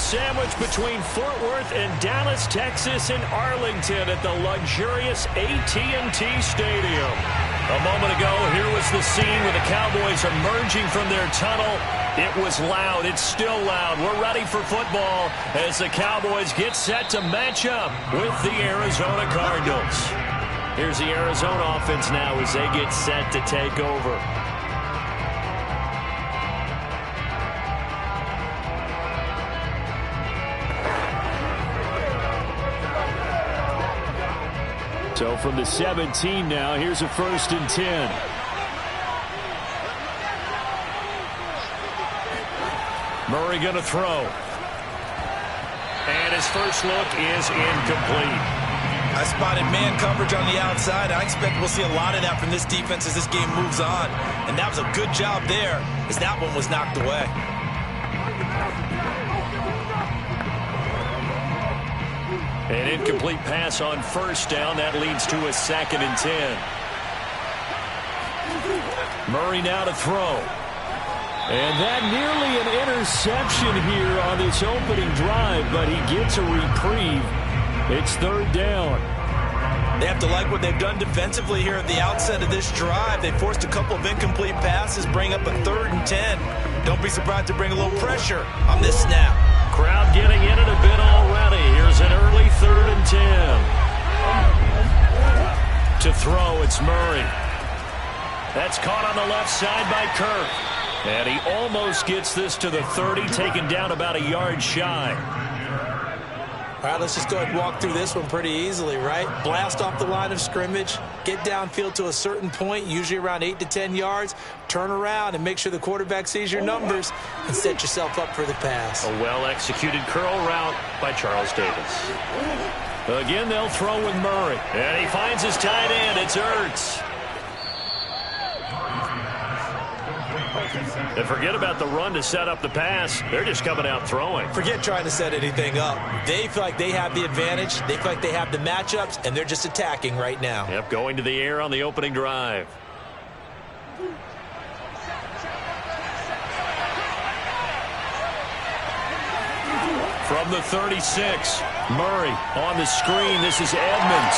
sandwiched between Fort Worth and Dallas, Texas, and Arlington at the luxurious AT&T Stadium. A moment ago, here was the scene where the Cowboys emerging from their tunnel. It was loud. It's still loud. We're ready for football as the Cowboys get set to match up with the Arizona Cardinals. Here's the Arizona offense now as they get set to take over. So from the 17 now, here's a 1st and 10. Murray going to throw. And his first look is incomplete. I spotted man coverage on the outside. I expect we'll see a lot of that from this defense as this game moves on. And that was a good job there as that one was knocked away. An incomplete pass on 1st down. That leads to a 2nd and 10. Murray now to throw. And that nearly an interception here on this opening drive, but he gets a reprieve. It's 3rd down. They have to like what they've done defensively here at the outset of this drive. They forced a couple of incomplete passes, bring up a 3rd and 10. Don't be surprised to bring a little pressure on this snap. Crowd getting in it a bit already. Here's an early 3rd and 10. To throw, it's Murray. That's caught on the left side by Kirk. And he almost gets this to the 30, taken down about a yard shy. All right, let's just go ahead and walk through this one pretty easily, right? Blast off the line of scrimmage, get downfield to a certain point, usually around 8 to 10 yards, turn around and make sure the quarterback sees your numbers and set yourself up for the pass. A well-executed curl route by Charles Davis. Again, they'll throw with Murray. And he finds his tight end. It's Ertz. And forget about the run to set up the pass. They're just coming out throwing. Forget trying to set anything up. They feel like they have the advantage. They feel like they have the matchups, and they're just attacking right now. Yep, going to the air on the opening drive. From the 36, Murray on the screen. This is Edmonds.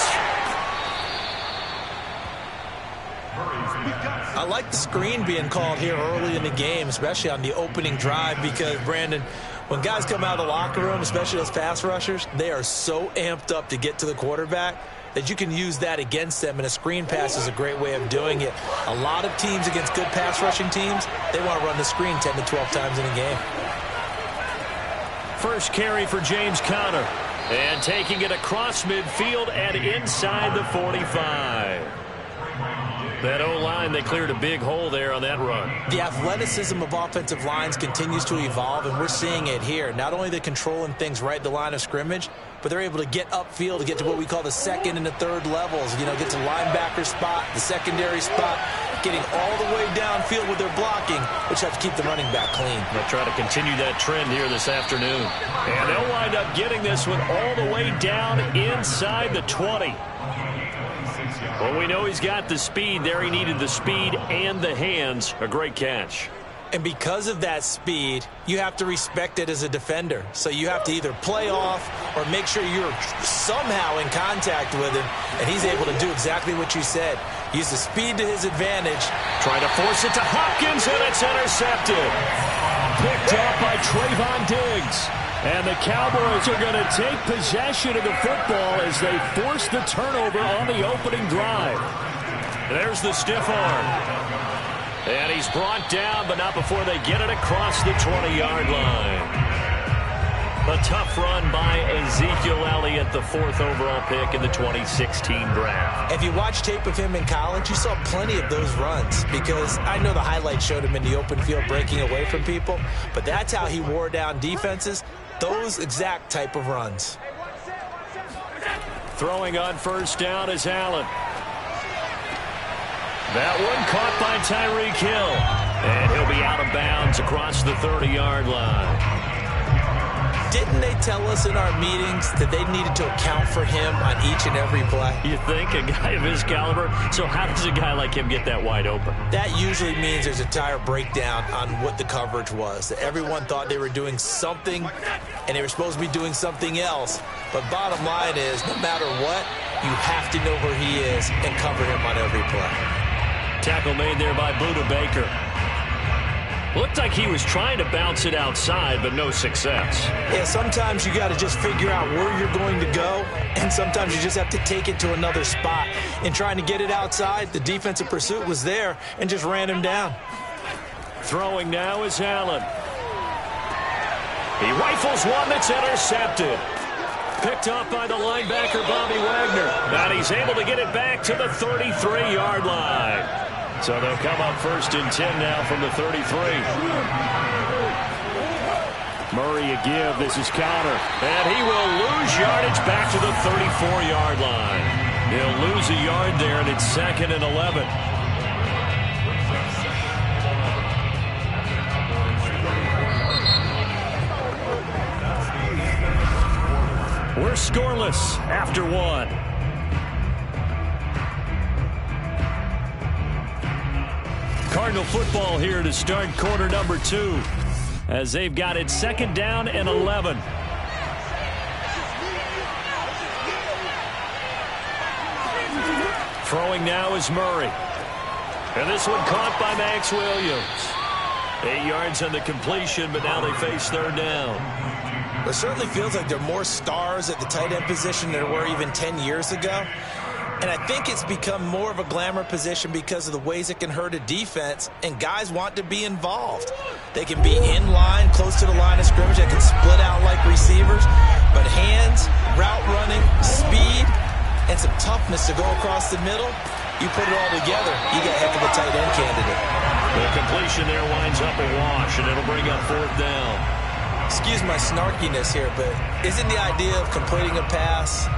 I like the screen being called here early in the game, especially on the opening drive, because, Brandon, when guys come out of the locker room, especially those pass rushers, they are so amped up to get to the quarterback that you can use that against them, and a screen pass is a great way of doing it. A lot of teams against good pass rushing teams, they want to run the screen 10 to 12 times in a game. First carry for James Conner, and taking it across midfield and inside the 45. That O-line, they cleared a big hole there on that run. The athleticism of offensive lines continues to evolve, and we're seeing it here. Not only are they controlling things right at the line of scrimmage, but they're able to get upfield to get to what we call the 2nd and the 3rd levels. You know, get to linebacker spot, the secondary spot, getting all the way downfield with their blocking, which helps keep the running back clean. They'll try to continue that trend here this afternoon. And they'll wind up getting this one all the way down inside the 20. Well, we know he's got the speed there. He needed the speed and the hands. A great catch. And because of that speed, you have to respect it as a defender. So you have to either play off or make sure you're somehow in contact with him, and he's able to do exactly what you said. Use the speed to his advantage. Trying to force it to Hopkins, and it's intercepted. Picked up by Trayvon Diggs. And the Cowboys are going to take possession of the football as they force the turnover on the opening drive. There's the stiff arm. And he's brought down, but not before they get it across the 20-yard line. A tough run by Ezekiel Elliott, the 4th overall pick in the 2016 draft. If you watch tape of him in college, you saw plenty of those runs, because I know the highlights showed him in the open field breaking away from people, but that's how he wore down defenses, those exact type of runs. Throwing on 1st down is Allen. That one caught by Tyreek Hill, and he'll be out of bounds across the 30-yard line. Didn't they tell us in our meetings that they needed to account for him on each and every play? You think? A guy of his caliber? So how does a guy like him get that wide open? That usually means there's a entire breakdown on what the coverage was. That everyone thought they were doing something, and they were supposed to be doing something else. But bottom line is, no matter what, you have to know where he is and cover him on every play. Tackle made there by Budda Baker. Looked like he was trying to bounce it outside, but no success. Yeah, sometimes you got to just figure out where you're going to go, and sometimes you just have to take it to another spot. In trying to get it outside, the defensive pursuit was there and just ran him down. Throwing now is Allen. He rifles one that's intercepted. Picked up by the linebacker, Bobby Wagner. And he's able to get it back to the 33-yard line. So they'll come up 1st and 10 now from the 33. Murray a give. This is Connor. And he will lose yardage back to the 34-yard line. He'll lose a yard there, and it's 2nd and 11. We're scoreless after 1. Cardinal football here to start quarter number 2 as they've got it 2nd down and 11. Throwing now is Murray. And this one caught by Max Williams. 8 yards on the completion, but now they face 3rd down. It certainly feels like there are more stars at the tight end position than there were even 10 years ago. And I think it's become more of a glamour position because of the ways it can hurt a defense, and guys want to be involved. They can be in line, close to the line of scrimmage. They can split out like receivers. But hands, route running, speed, and some toughness to go across the middle, you put it all together, you got a heck of a tight end candidate. The completion there winds up a wash, and it'll bring up 4th down. Excuse my snarkiness here, but isn't the idea of completing a pass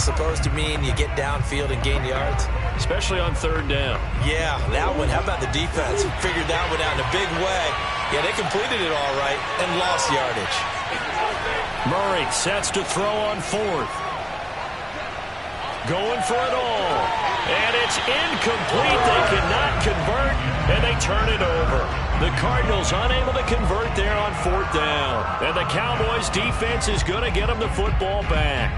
supposed to mean you get downfield and gain yards? Especially on 3rd down. Yeah, that one. How about the defense? Figured that one out in a big way. Yeah, they completed it all right and lost yardage. Murray sets to throw on 4th. Going for it all. And it's incomplete. They cannot convert, and they turn it over. The Cardinals unable to convert there on 4th down. And the Cowboys defense is going to get them the football back.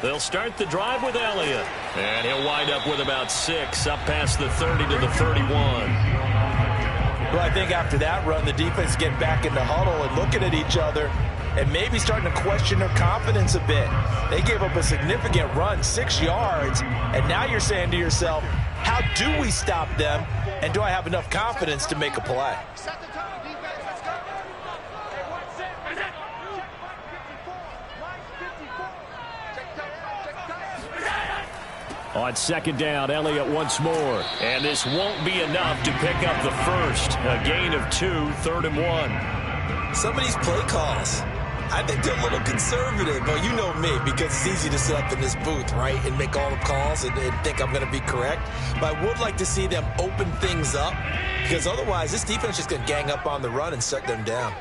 They'll start the drive with Elliott. And he'll wind up with about 6, up past the 30 to the 31. Well, I think after that run, the defense get back in the huddle and looking at each other and maybe starting to question their confidence a bit. They gave up a significant run, 6 yards, and now you're saying to yourself, how do we stop them, and do I have enough confidence to make a play? On 2nd down, Elliott once more. And this won't be enough to pick up the first. A gain of 2, 3rd and 1. Some of these play calls, I think they're a little conservative. But you know me, because it's easy to sit up in this booth, right, and make all the calls and think I'm going to be correct. But I would like to see them open things up, because otherwise this defense is just going to gang up on the run and shut them down.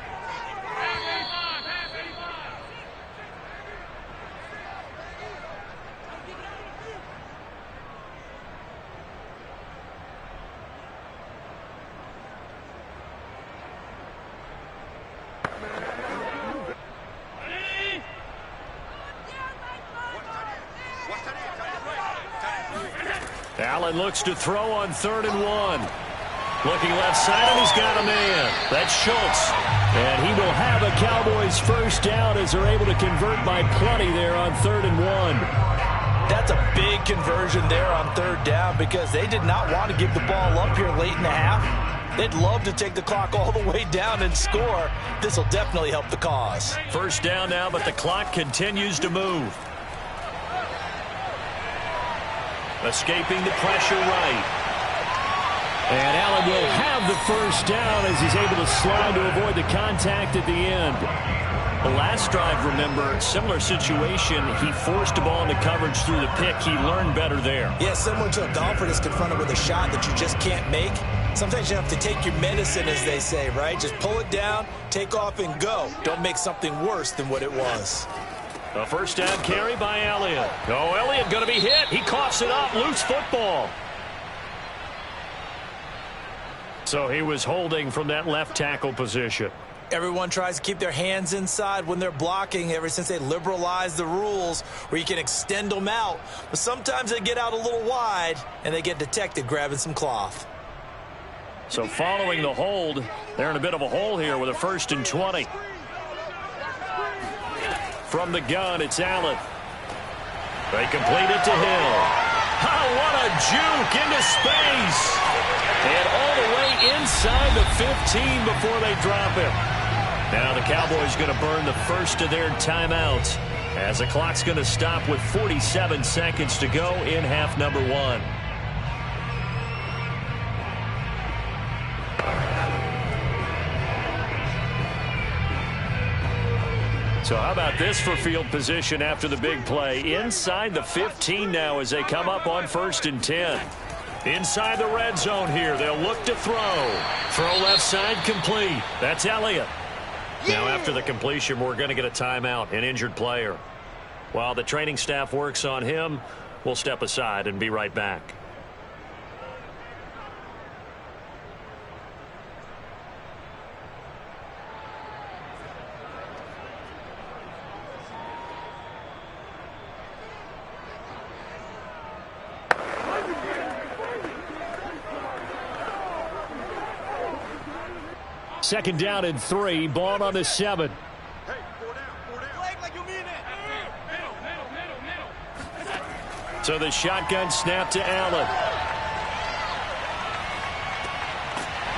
Allen looks to throw on 3rd and 1. Looking left side, and he's got a man. That's Schultz. And he will have a Cowboys first down as they're able to convert by plenty there on 3rd and 1. That's a big conversion there on 3rd down because they did not want to give the ball up here late in the half. They'd love to take the clock all the way down and score. This will definitely help the cause. First down now, but the clock continues to move. Escaping the pressure right. And Allen will have the first down as he's able to slide to avoid the contact at the end. The last drive, remember, similar situation. He forced the ball into coverage through the pick. He learned better there. Yeah, similar to a golfer that's confronted with a shot that you just can't make. Sometimes you have to take your medicine, as they say, right? Just pull it down, take off, and go. Don't make something worse than what it was. A first down carry by Elliott. Oh, Elliott going to be hit. He coughs it up. Loose football. So he was holding from that left tackle position. Everyone tries to keep their hands inside when they're blocking ever since they liberalized the rules where you can extend them out. But sometimes they get out a little wide and they get detected grabbing some cloth. So following the hold, they're in a bit of a hole here with a 1st and 20. From the gun, it's Allen. They complete it to Hill. Oh, what a juke into space. And all the way inside the 15 before they drop him. Now the Cowboys going to burn the first of their timeouts as the clock's going to stop with 47 seconds to go in half number 1. So how about this for field position after the big play? Inside the 15 now as they come up on 1st and 10. Inside the red zone here. They'll look to throw. Throw left side complete. That's Elliott. Now after the completion, we're going to get a timeout, an injured player. While the training staff works on him, we'll step aside and be right back. Second down and 3. Ball on the 7. So the shotgun snap to Allen.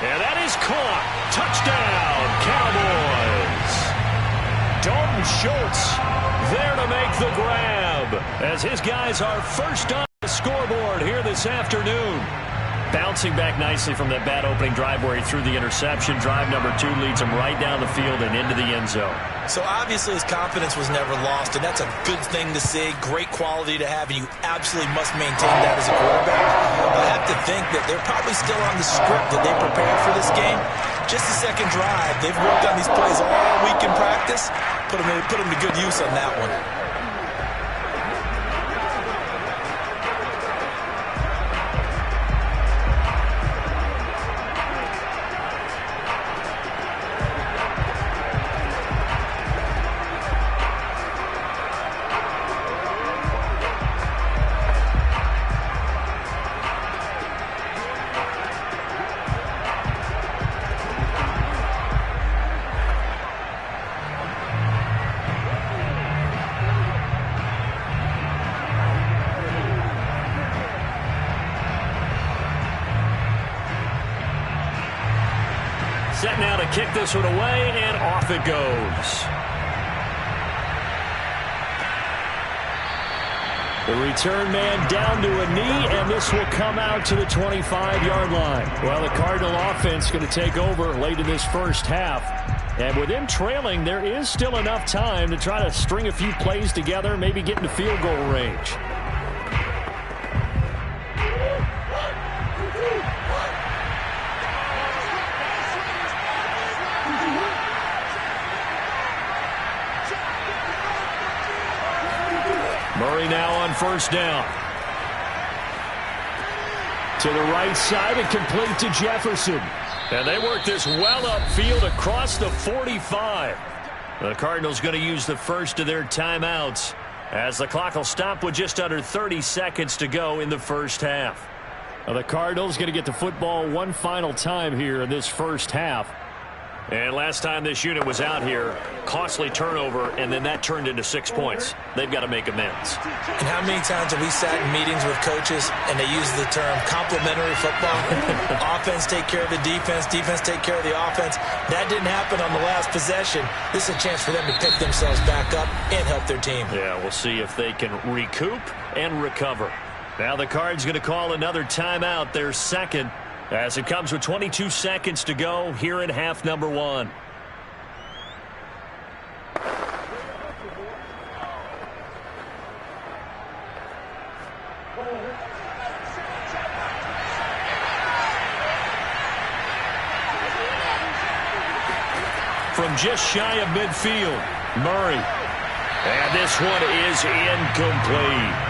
And that is caught. Touchdown, Cowboys. Dalton Schultz there to make the grab as his guys are first on the scoreboard here this afternoon. Bouncing back nicely from that bad opening drive where he threw the interception. Drive number 2 leads him right down the field and into the end zone. So obviously his confidence was never lost, and that's a good thing to see. Great quality to have, and you absolutely must maintain that as a quarterback. I have to think that they're probably still on the script that they prepared for this game. Just the second drive. They've worked on these plays all week in practice. Put them to good use on that one. Set now to kick this one away, and off it goes. The return man down to a knee, and this will come out to the 25-yard line. Well, the Cardinal offense going to take over late in this first half. And with them trailing, there is still enough time to try to string a few plays together, maybe get into field goal range. Murray now on first down. To the right side and complete to Jefferson. And they work this well upfield across the 45. The Cardinals going to use the first of their timeouts as the clock will stop with just under 30 seconds to go in the first half. Now the Cardinals going to get the football one final time here in this first half. And last time this unit was out here, costly turnover, and then that turned into 6 points. They've got to make amends. And how many times have we sat in meetings with coaches and they use the term complementary football? Offense take care of the defense, defense take care of the offense. That didn't happen on the last possession. This is a chance for them to pick themselves back up and help their team. Yeah, we'll see if they can recoup and recover. Now the Cards going to call another timeout, their second. As it comes with 22 seconds to go here in half number 1. From just shy of midfield, Murray. And this one is incomplete.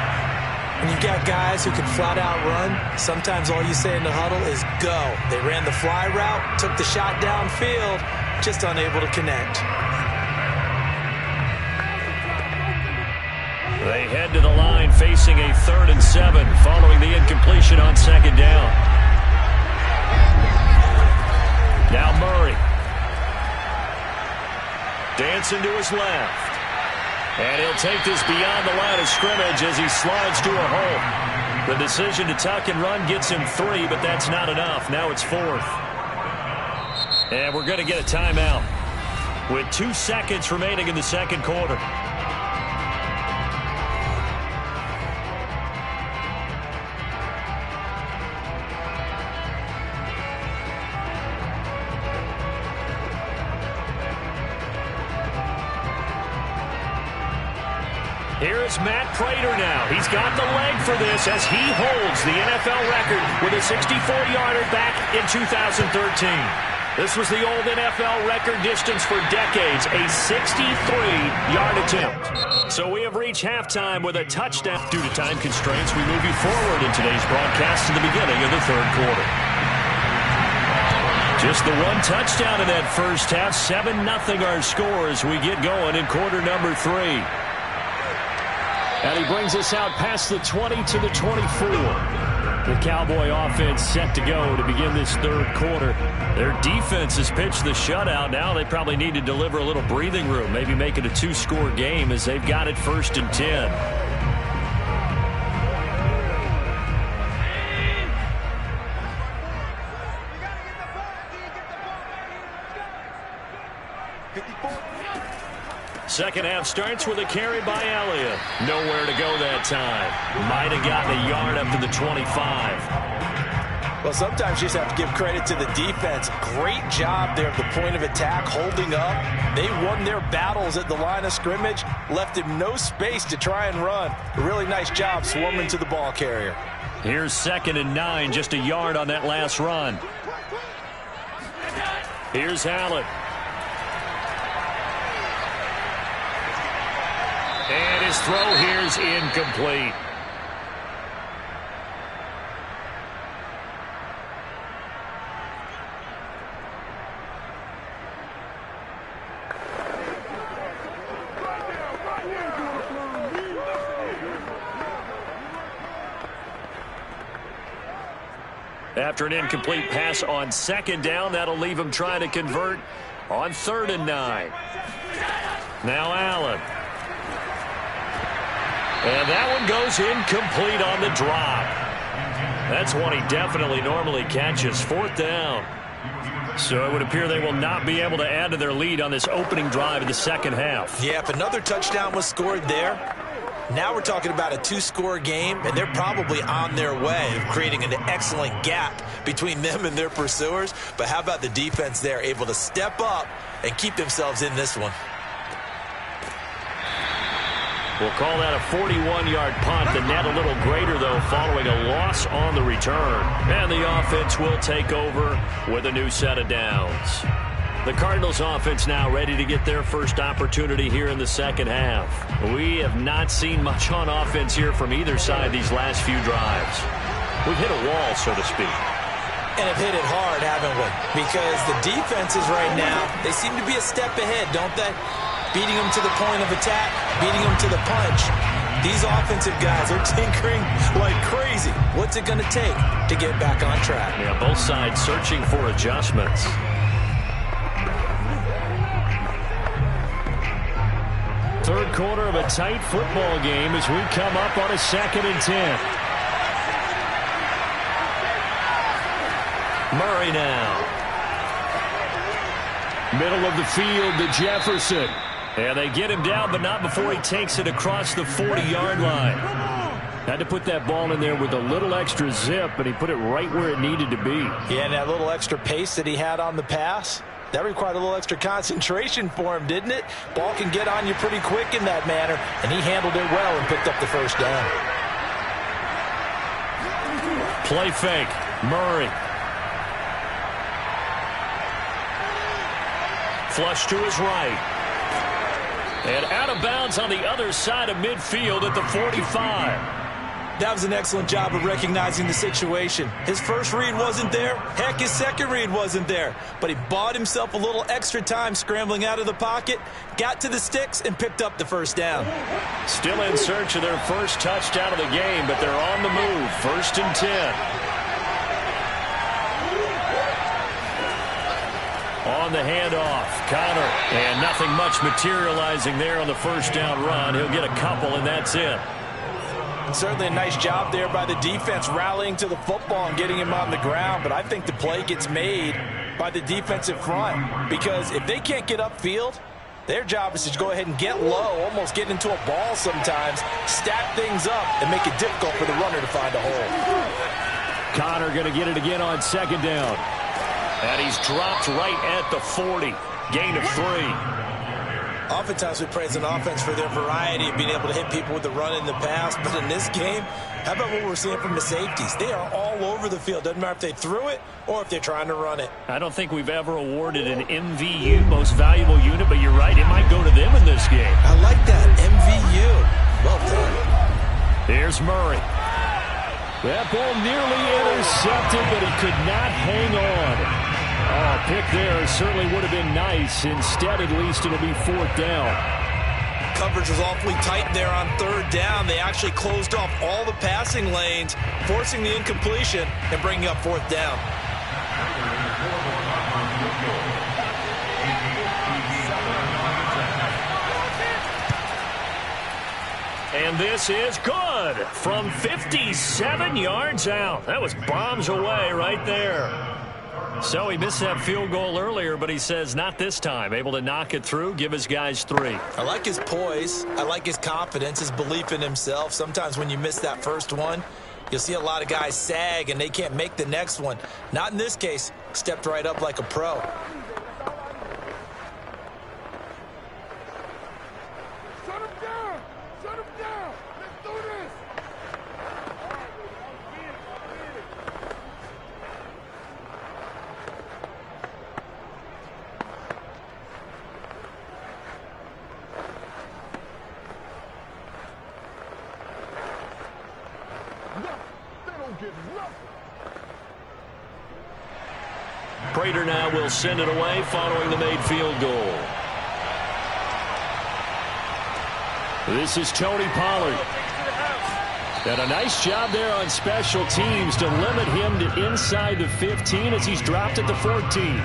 When you've got guys who can flat out run, sometimes all you say in the huddle is go. They ran the fly route, took the shot downfield, just unable to connect. They head to the line facing a 3rd and 7 following the incompletion on 2nd down. Now Murray. Dancing to his left. And he'll take this beyond the line of scrimmage as he slides to a hole. The decision to tuck and run gets him 3, but that's not enough. Now it's 4th. And we're going to get a timeout with 2 seconds remaining in the 2nd quarter. Here's Matt Prater now. He's got the leg for this as he holds the NFL record with a 64-yarder back in 2013. This was the old NFL record distance for decades, a 63-yard attempt. So we have reached halftime with a touchdown. Due to time constraints, we move you forward in today's broadcast to the beginning of the 3rd quarter. Just the one touchdown in that first half, 7-0 our score as we get going in quarter number 3. And he brings us out past the 20 to the 24. The Cowboy offense set to go to begin this 3rd quarter. Their defense has pitched the shutout. Now they probably need to deliver a little breathing room, maybe make it a 2-score game as they've got it 1st and 10. Second half starts with a carry by Elliott. Nowhere to go that time. Might have gotten a yard up to the 25. Well, sometimes you just have to give credit to the defense. Great job there at the point of attack, holding up. They won their battles at the line of scrimmage, left him no space to try and run. A really nice job swarming to the ball carrier. Here's 2nd and 9, just a yard on that last run. Here's Allen. And his throw here is incomplete. After an incomplete pass on 2nd down, that'll leave him trying to convert on 3rd and 9. Now Allen. And that one goes incomplete on the drop. That's one he definitely normally catches. 4th down. So it would appear they will not be able to add to their lead on this opening drive of the 2nd half. Yeah, if another touchdown was scored there, now we're talking about a 2-score game, and they're probably on their way of creating an excellent gap between them and their pursuers. But how about the defense there, able to step up and keep themselves in this one? We'll call that a 41-yard punt. The net a little greater, though, following a loss on the return. And the offense will take over with a new set of downs. The Cardinals offense now ready to get their first opportunity here in the 2nd half. We have not seen much on offense here from either side these last few drives. We've hit a wall, so to speak. And have hit it hard, haven't we? Because the defenses right now, they seem to be a step ahead, don't they? Beating them to the point of attack, beating them to the punch. These offensive guys are tinkering like crazy. What's it going to take to get back on track? Yeah, both sides searching for adjustments. Third quarter of a tight football game as we come up on a 2nd and 10. Murray now. Middle of the field to Jefferson. And they get him down, but not before he takes it across the 40-yard line. Had to put that ball in there with a little extra zip, but he put it right where it needed to be. Yeah, and that little extra pace that he had on the pass, that required a little extra concentration for him, didn't it? Ball can get on you pretty quick in that manner, and he handled it well and picked up the first down. Play fake. Murray. Flush to his right. And out of bounds on the other side of midfield at the 45. That was an excellent job of recognizing the situation. His first read wasn't there. Heck, his second read wasn't there. But he bought himself a little extra time scrambling out of the pocket, got to the sticks, and picked up the first down. Still in search of their first touchdown of the game, but they're on the move. 1st and 10. On the handoff, Connor. And nothing much materializing there on the first down run. He'll get a couple, and that's it. Certainly a nice job there by the defense rallying to the football and getting him on the ground, but I think the play gets made by the defensive front because if they can't get upfield, their job is to go ahead and get low, almost get into a ball sometimes, stack things up, and make it difficult for the runner to find a hole. Connor going to get it again on 2nd down. And he's dropped right at the 40. Gain of 3. Oftentimes we praise an offense for their variety of being able to hit people with the run in the pass, but in this game, how about what we're seeing from the safeties? They are all over the field. Doesn't matter if they threw it or if they're trying to run it. I don't think we've ever awarded an MVU, most valuable unit, but you're right, it might go to them in this game. I like that, MVU. Well done. Here's Murray. That ball nearly intercepted, but he could not hang on. Oh, pick there certainly would have been nice. Instead, at least, it'll be 4th down. Coverage was awfully tight there on 3rd down. They actually closed off all the passing lanes, forcing the incompletion and bringing up 4th down. And this is good from 57 yards out. That was bombs away right there. So he missed that field goal earlier, but he says not this time. Able to knock it through, give his guys 3. I like his poise. I like his confidence, his belief in himself. Sometimes when you miss that first one, you'll see a lot of guys sag and they can't make the next one. Not in this case. Stepped right up like a pro. Shut him down! Shut him down! Let's do this! Prater now will send it away following the made field goal. This is Tony Pollard. And a nice job there on special teams to limit him to inside the 15 as he's dropped at the 14.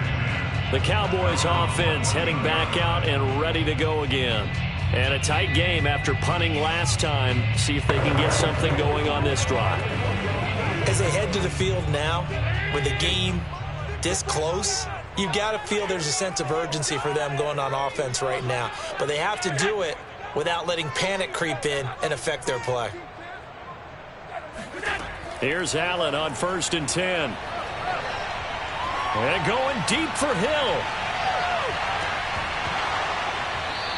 The Cowboys offense heading back out and ready to go again. And a tight game after punting last time. See if they can get something going on this drive. As they head to the field now, with the game this close, you've got to feel there's a sense of urgency for them going on offense right now. But they have to do it without letting panic creep in and affect their play. Here's Allen on 1st and 10. And going deep for Hill.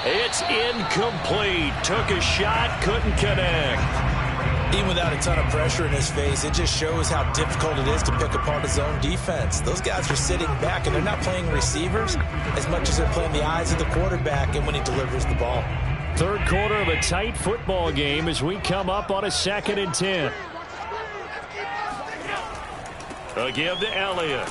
It's incomplete. Took a shot, couldn't connect. Even without a ton of pressure in his face, it just shows how difficult it is to pick apart his own defense. Those guys are sitting back, and they're not playing receivers as much as they're playing the eyes of the quarterback and when he delivers the ball. 3rd quarter of a tight football game as we come up on a 2nd and 10. A give to Elliott.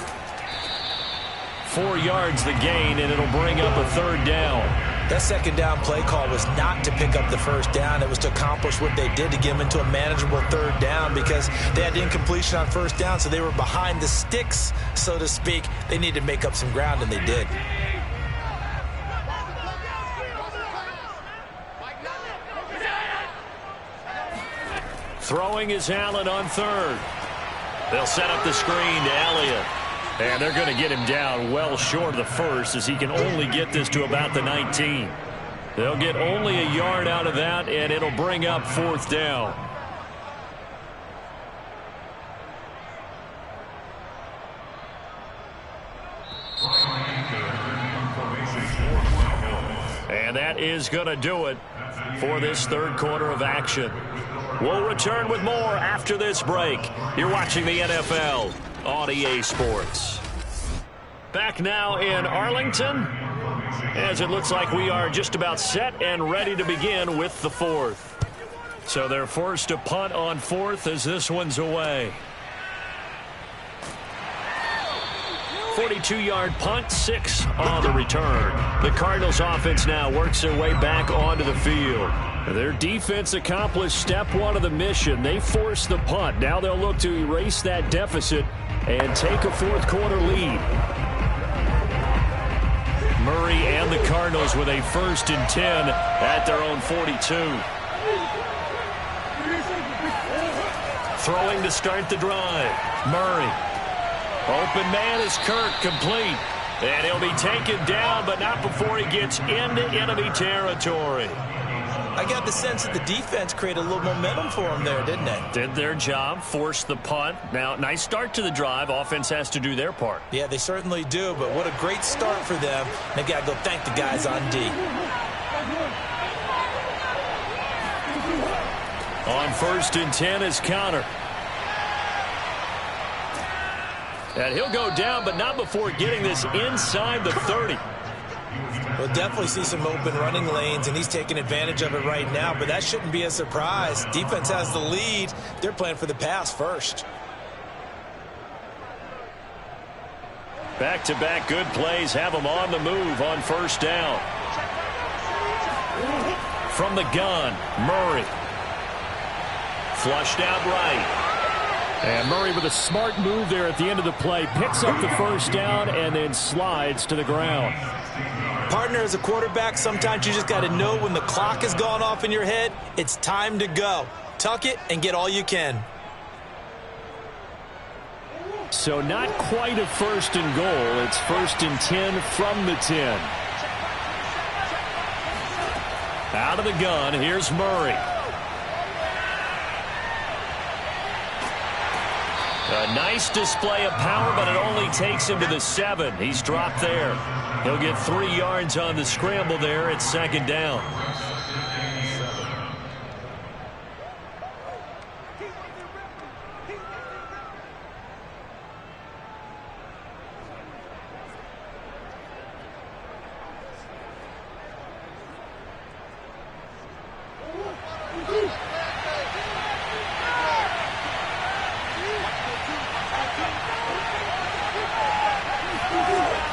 4 yards the gain, and it'll bring up a 3rd down. That 2nd down play call was not to pick up the 1st down. It was to accomplish what they did to get them into a manageable 3rd down because they had incompletion on 1st down, so they were behind the sticks, so to speak. They needed to make up some ground, and they did. Throwing is Allen on 3rd. They'll set up the screen to Elliott. And they're going to get him down well short of the 1st as he can only get this to about the 19. They'll get only a yard out of that, and it'll bring up 4th down. And that is going to do it for this third quarter of action. We'll return with more after this break. You're watching the NFL on EA Sports. Back now in Arlington, as it looks like we are just about set and ready to begin with the fourth. So they're forced to punt on fourth as this one's away. 42-yard punt, 6 on the return. The Cardinals offense now works their way back onto the field. Their defense accomplished step one of the mission. They forced the punt. Now they'll look to erase that deficit and take a fourth quarter lead. Murray and the Cardinals with a 1st and 10 at their own 42. Throwing to start the drive. Murray. Open man is Kirk, complete. And he'll be taken down, but not before he gets into enemy territory. I got the sense that the defense created a little momentum for him there, didn't they? Did their job, forced the punt. Now, nice start to the drive. Offense has to do their part. Yeah, they certainly do, but what a great start for them. They got to go thank the guys on D. On 1st and 10 is Connor. And he'll go down, but not before getting this inside the 30. We'll definitely see some open running lanes, and he's taking advantage of it right now, but that shouldn't be a surprise. Defense has the lead. They're playing for the pass first. Back-to-back good plays have them on the move on 1st down. From the gun, Murray. Flushed out right. And Murray with a smart move there at the end of the play. Picks up the 1st down and then slides to the ground. Partner, as a quarterback, sometimes you just got to know when the clock has gone off in your head, it's time to go. Tuck it and get all you can. So not quite a 1st and goal. It's 1st and 10 from the 10. Out of the gun, here's Murray. A nice display of power, but it only takes him to the 7. He's dropped there. He'll get 3 yards on the scramble there. It's 2nd down.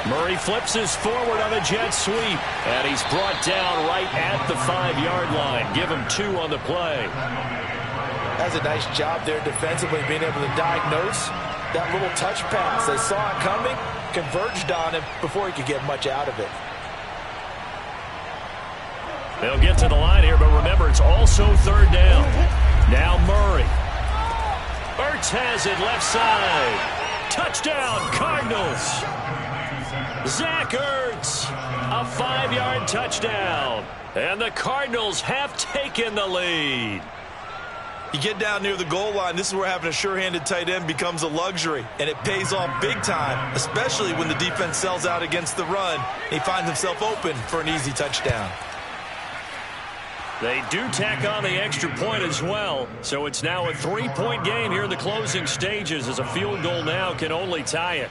Murray flips his forward on a jet sweep, and he's brought down right at the 5-yard line. Give him 2 on the play. That's a nice job there defensively, being able to diagnose that little touch pass. They saw it coming, converged on him before he could get much out of it. They'll get to the line here, but remember, it's also 3rd down. Now Murray. Ertz has it left side. Touchdown, Cardinals. Zach Ertz, a 5-yard touchdown. And the Cardinals have taken the lead. You get down near the goal line, this is where having a sure-handed tight end becomes a luxury, and it pays off big time, especially when the defense sells out against the run. He finds himself open for an easy touchdown. They do tack on the extra point as well, so it's now a 3-point game here in the closing stages, as a field goal now can only tie it.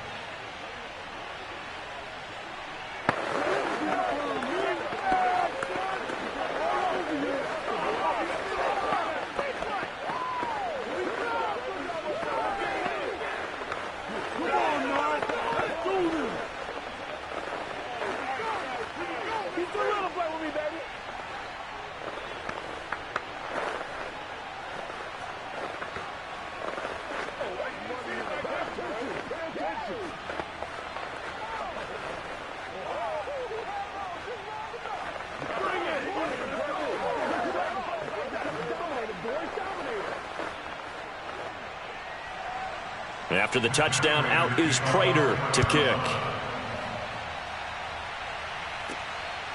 After the touchdown, out is Prater to kick.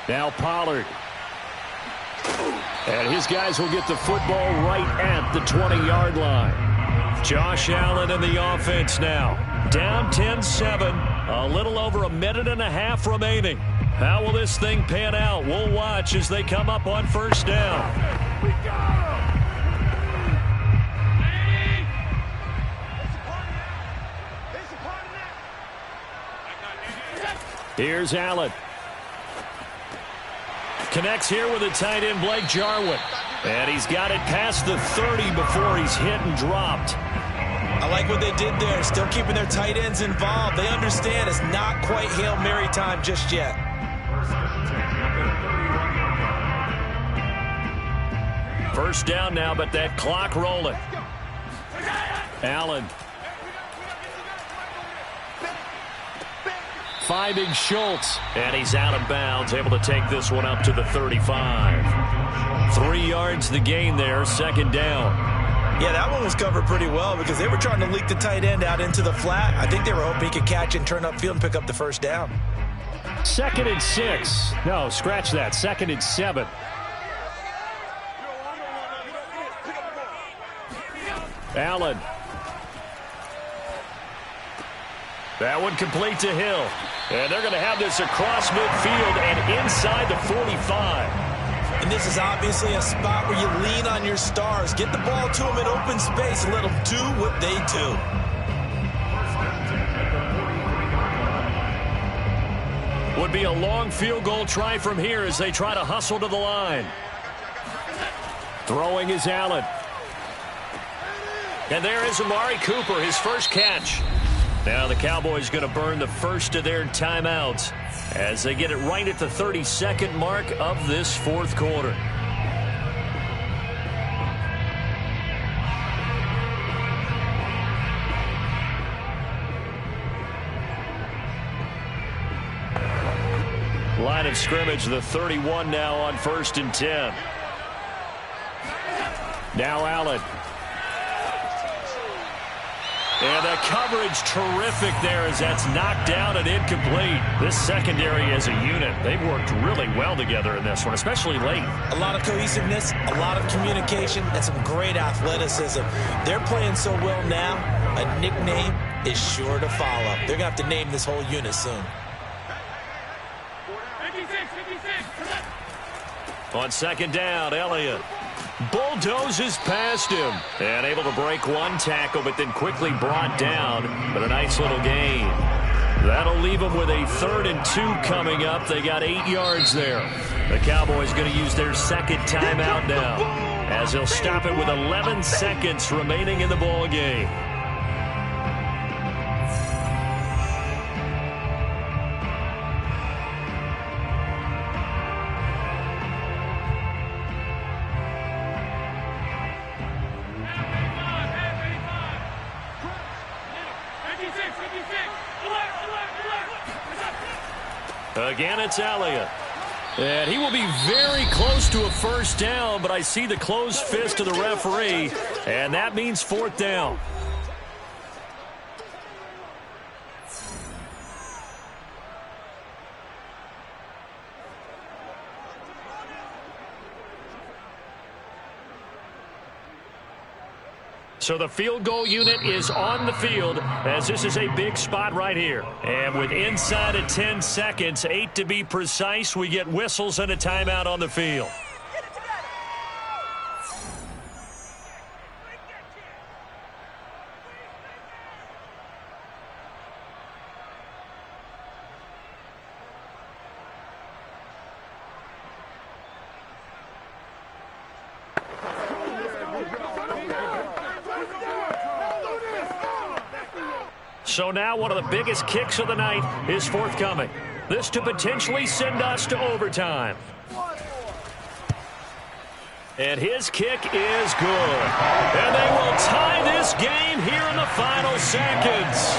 Now Pollard. And his guys will get the football right at the 20-yard line. Josh Allen in the offense now. Down 10-7. A little over a minute and a half remaining. How will this thing pan out? We'll watch as they come up on first down. We got him! Here's Allen. Connects here with the tight end, Blake Jarwin. And he's got it past the 30 before he's hit and dropped. I like what they did there, still keeping their tight ends involved. They understand it's not quite Hail Mary time just yet. First down now, but that clock rolling. Allen. Finding Schultz, and he's out of bounds, able to take this one up to the 35. 3 yards the gain there, second down. Yeah, that one was covered pretty well because they were trying to leak the tight end out into the flat. I think they were hoping he could catch and turn upfield and pick up the first down. 2nd and 6. No, scratch that. 2nd and 7. Allen. That one complete to Hill. And they're going to have this across midfield and inside the 45. And this is obviously a spot where you lean on your stars. Get the ball to them in open space and let them do what they do. Would be a long field goal try from here as they try to hustle to the line. Throwing is Allen. And there is Amari Cooper, his first catch. Now the Cowboys going to burn the first of their timeouts as they get it right at the 32nd mark of this fourth quarter. Line of scrimmage, the 31 now on 1st and 10. Now Allen. And the coverage terrific there as that's knocked down and incomplete. This secondary as a unit, they've worked really well together in this one, especially late. A lot of cohesiveness, a lot of communication, and some great athleticism. They're playing so well now, a nickname is sure to follow. They're going to have to name this whole unit soon. 56. On second down, Elliott bulldozes past him and able to break one tackle, but then quickly brought down. But a nice little gain. That'll leave them with a 3rd and 2 coming up. They got 8 yards there. The Cowboys going to use their second timeout now as they'll stop it with 11 seconds remaining in the ball game. Again, it's Elliott. And he will be very close to a first down, but I see the closed fist of the referee, and that means 4th down. So the field goal unit is on the field as this is a big spot right here. And with inside of 10 seconds, 8 to be precise, we get whistles and a timeout on the field. So now one of the biggest kicks of the night is forthcoming. This to potentially send us to overtime. And his kick is good. And they will tie this game here in the final seconds.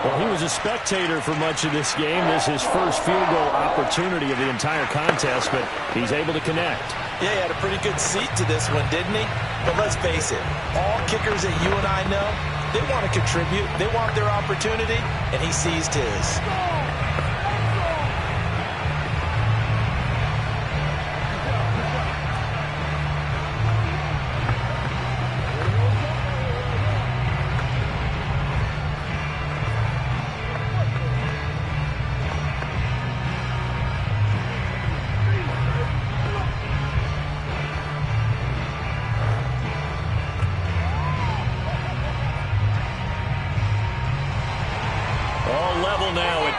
Well, he was a spectator for much of this game. This is his first field goal opportunity of the entire contest, but he's able to connect. Yeah, he had a pretty good seat to this one, didn't he? But let's face it, all kickers that you and I know, they want to contribute. They want their opportunity, and he seized his.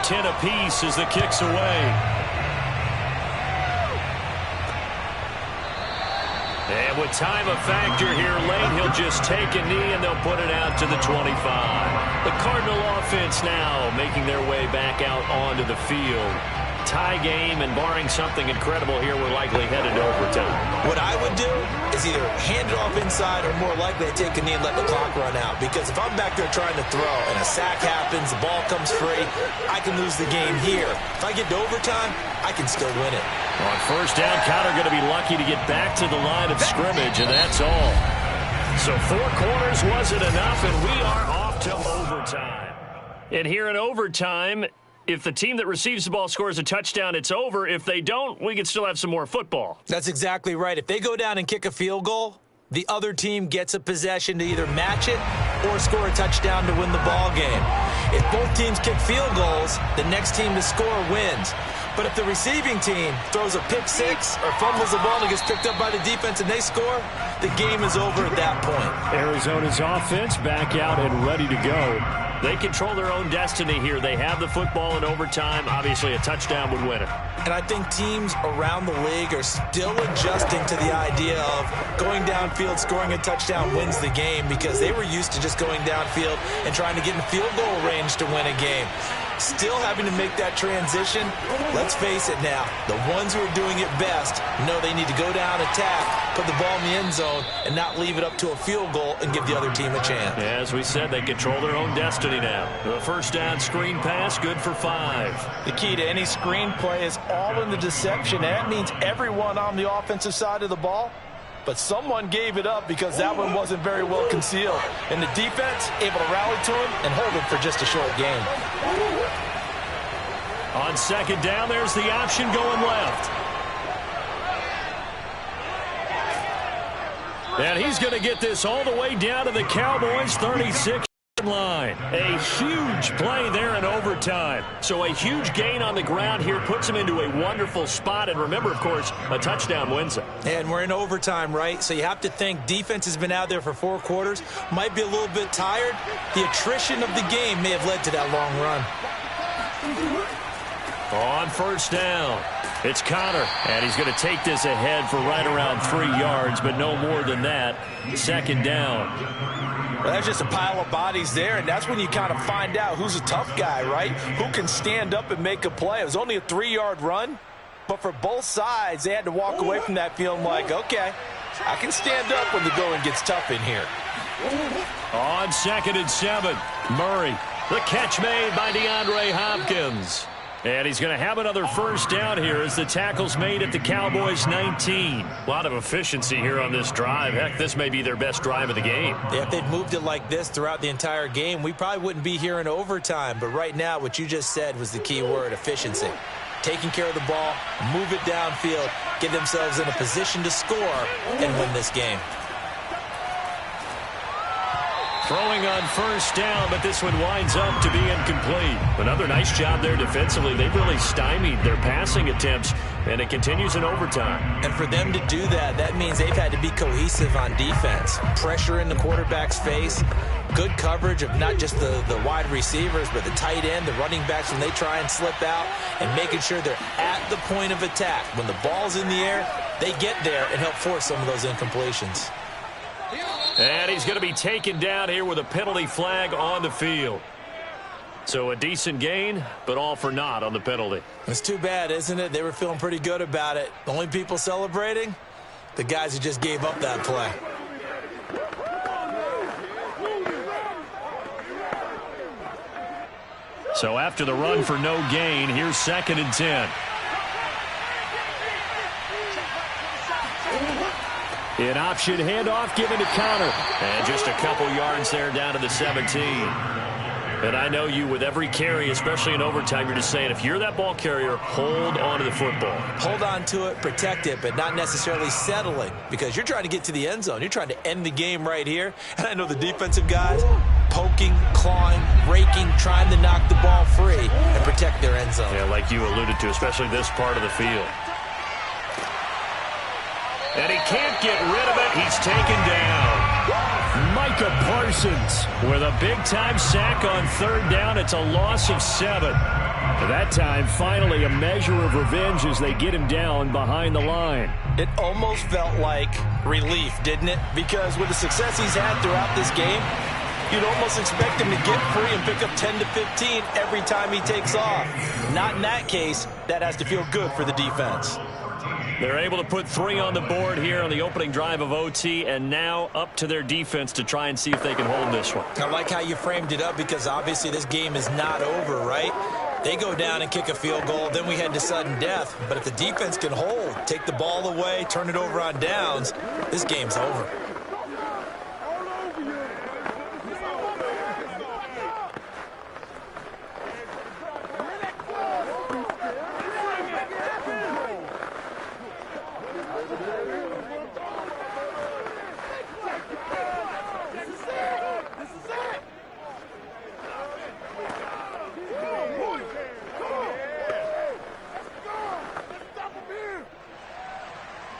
10 apiece as the kick's away. And with time a factor here late, he'll just take a knee and they'll put it out to the 25. The Cardinal offense now making their way back out onto the field. Tie game, and barring something incredible here, we're likely headed to overtime. What I would do is either hand it off inside or more likely take a knee and let the clock run out. Because if I'm back there trying to throw and a sack happens, the ball comes free, I can lose the game here. If I get to overtime, I can still win it. On first down, Connor going to be lucky to get back to the line of scrimmage, and that's all. So 4 quarters wasn't enough, and we are off to overtime. And here in overtime, if the team that receives the ball scores a touchdown, it's over. If they don't, we can still have some more football. That's exactly right. If they go down and kick a field goal, the other team gets a possession to either match it or score a touchdown to win the ball game. If both teams kick field goals, the next team to score wins. But if the receiving team throws a pick six or fumbles the ball and gets picked up by the defense and they score, the game is over at that point. Arizona's offense back out and ready to go. They control their own destiny here. They have the football in overtime. Obviously, a touchdown would win it. And I think teams around the league are still adjusting to the idea of going downfield, scoring a touchdown wins the game, because they were used to just going downfield and trying to get in field goal range to win a game. Still having to make that transition. Let's face it now, the ones who are doing it best know they need to go down, attack, put the ball in the end zone, and not leave it up to a field goal and give the other team a chance. Yeah, as we said, they control their own destiny now. The first down screen pass, good for 5. The key to any screen play is all in the deception. That means everyone on the offensive side of the ball, but someone gave it up because that one wasn't very well concealed. And the defense able to rally to him and hold him for just a short gain. On second down, there's the option going left. And he's going to get this all the way down to the Cowboys' 36 line. A huge play there in overtime. So a huge gain on the ground here puts him into a wonderful spot. And remember, of course, a touchdown wins it. And we're in overtime, right? So you have to think defense has been out there for 4 quarters, might be a little bit tired. The attrition of the game may have led to that long run. On first down, it's Connor, and he's going to take this ahead for right around 3 yards, but no more than that. Second down. Well, that's just a pile of bodies there, and that's when you kind of find out who's a tough guy, right? Who can stand up and make a play. It was only a 3-yard run, but for both sides, they had to walk away from that feeling like, okay, I can stand up when the going gets tough in here. On 2nd and 7, Murray. The catch made by DeAndre Hopkins. And he's going to have another first down here as the tackle's made at the Cowboys' 19. A lot of efficiency here on this drive. Heck, this may be their best drive of the game. Yeah, if they'd moved it like this throughout the entire game, we probably wouldn't be here in overtime. But right now, what you just said was the key word, efficiency. Taking care of the ball, move it downfield, get themselves in a position to score, and win this game. Throwing on first down, but this one winds up to be incomplete. Another nice job there defensively. They've really stymied their passing attempts, and it continues in overtime. And for them to do that, that means they've had to be cohesive on defense. Pressure in the quarterback's face, good coverage of not just the wide receivers, but the tight end, the running backs when they try and slip out, and making sure they're at the point of attack. When the ball's in the air, they get there and help force some of those incompletions. And he's going to be taken down here with a penalty flag on the field. So a decent gain, but all for naught on the penalty. It's too bad, isn't it? They were feeling pretty good about it. The only people celebrating, the guys who just gave up that play. So after the run for no gain, here's 2nd and 10. An option handoff given to Connor. And just a couple yards there down to the 17. And I know you, with every carry, especially in overtime, you're just saying, if you're that ball carrier, hold on to the football. Hold on to it, protect it, but not necessarily settling, because you're trying to get to the end zone. You're trying to end the game right here. And I know the defensive guys poking, clawing, raking, trying to knock the ball free and protect their end zone. Yeah, like you alluded to, especially this part of the field. And he can't get rid of it. He's taken down. Micah Parsons with a big-time sack on 3rd down. It's a loss of 7. That time, finally, a measure of revenge as they get him down behind the line. It almost felt like relief, didn't it? Because with the success he's had throughout this game, you'd almost expect him to get free and pick up 10 to 15 every time he takes off. Not in that case. That has to feel good for the defense. They're able to put 3 on the board here on the opening drive of OT, and now up to their defense to try and see if they can hold this one. I like how you framed it up because obviously this game is not over, right? They go down and kick a field goal, then we head to sudden death. But if the defense can hold, take the ball away, turn it over on downs, this game's over.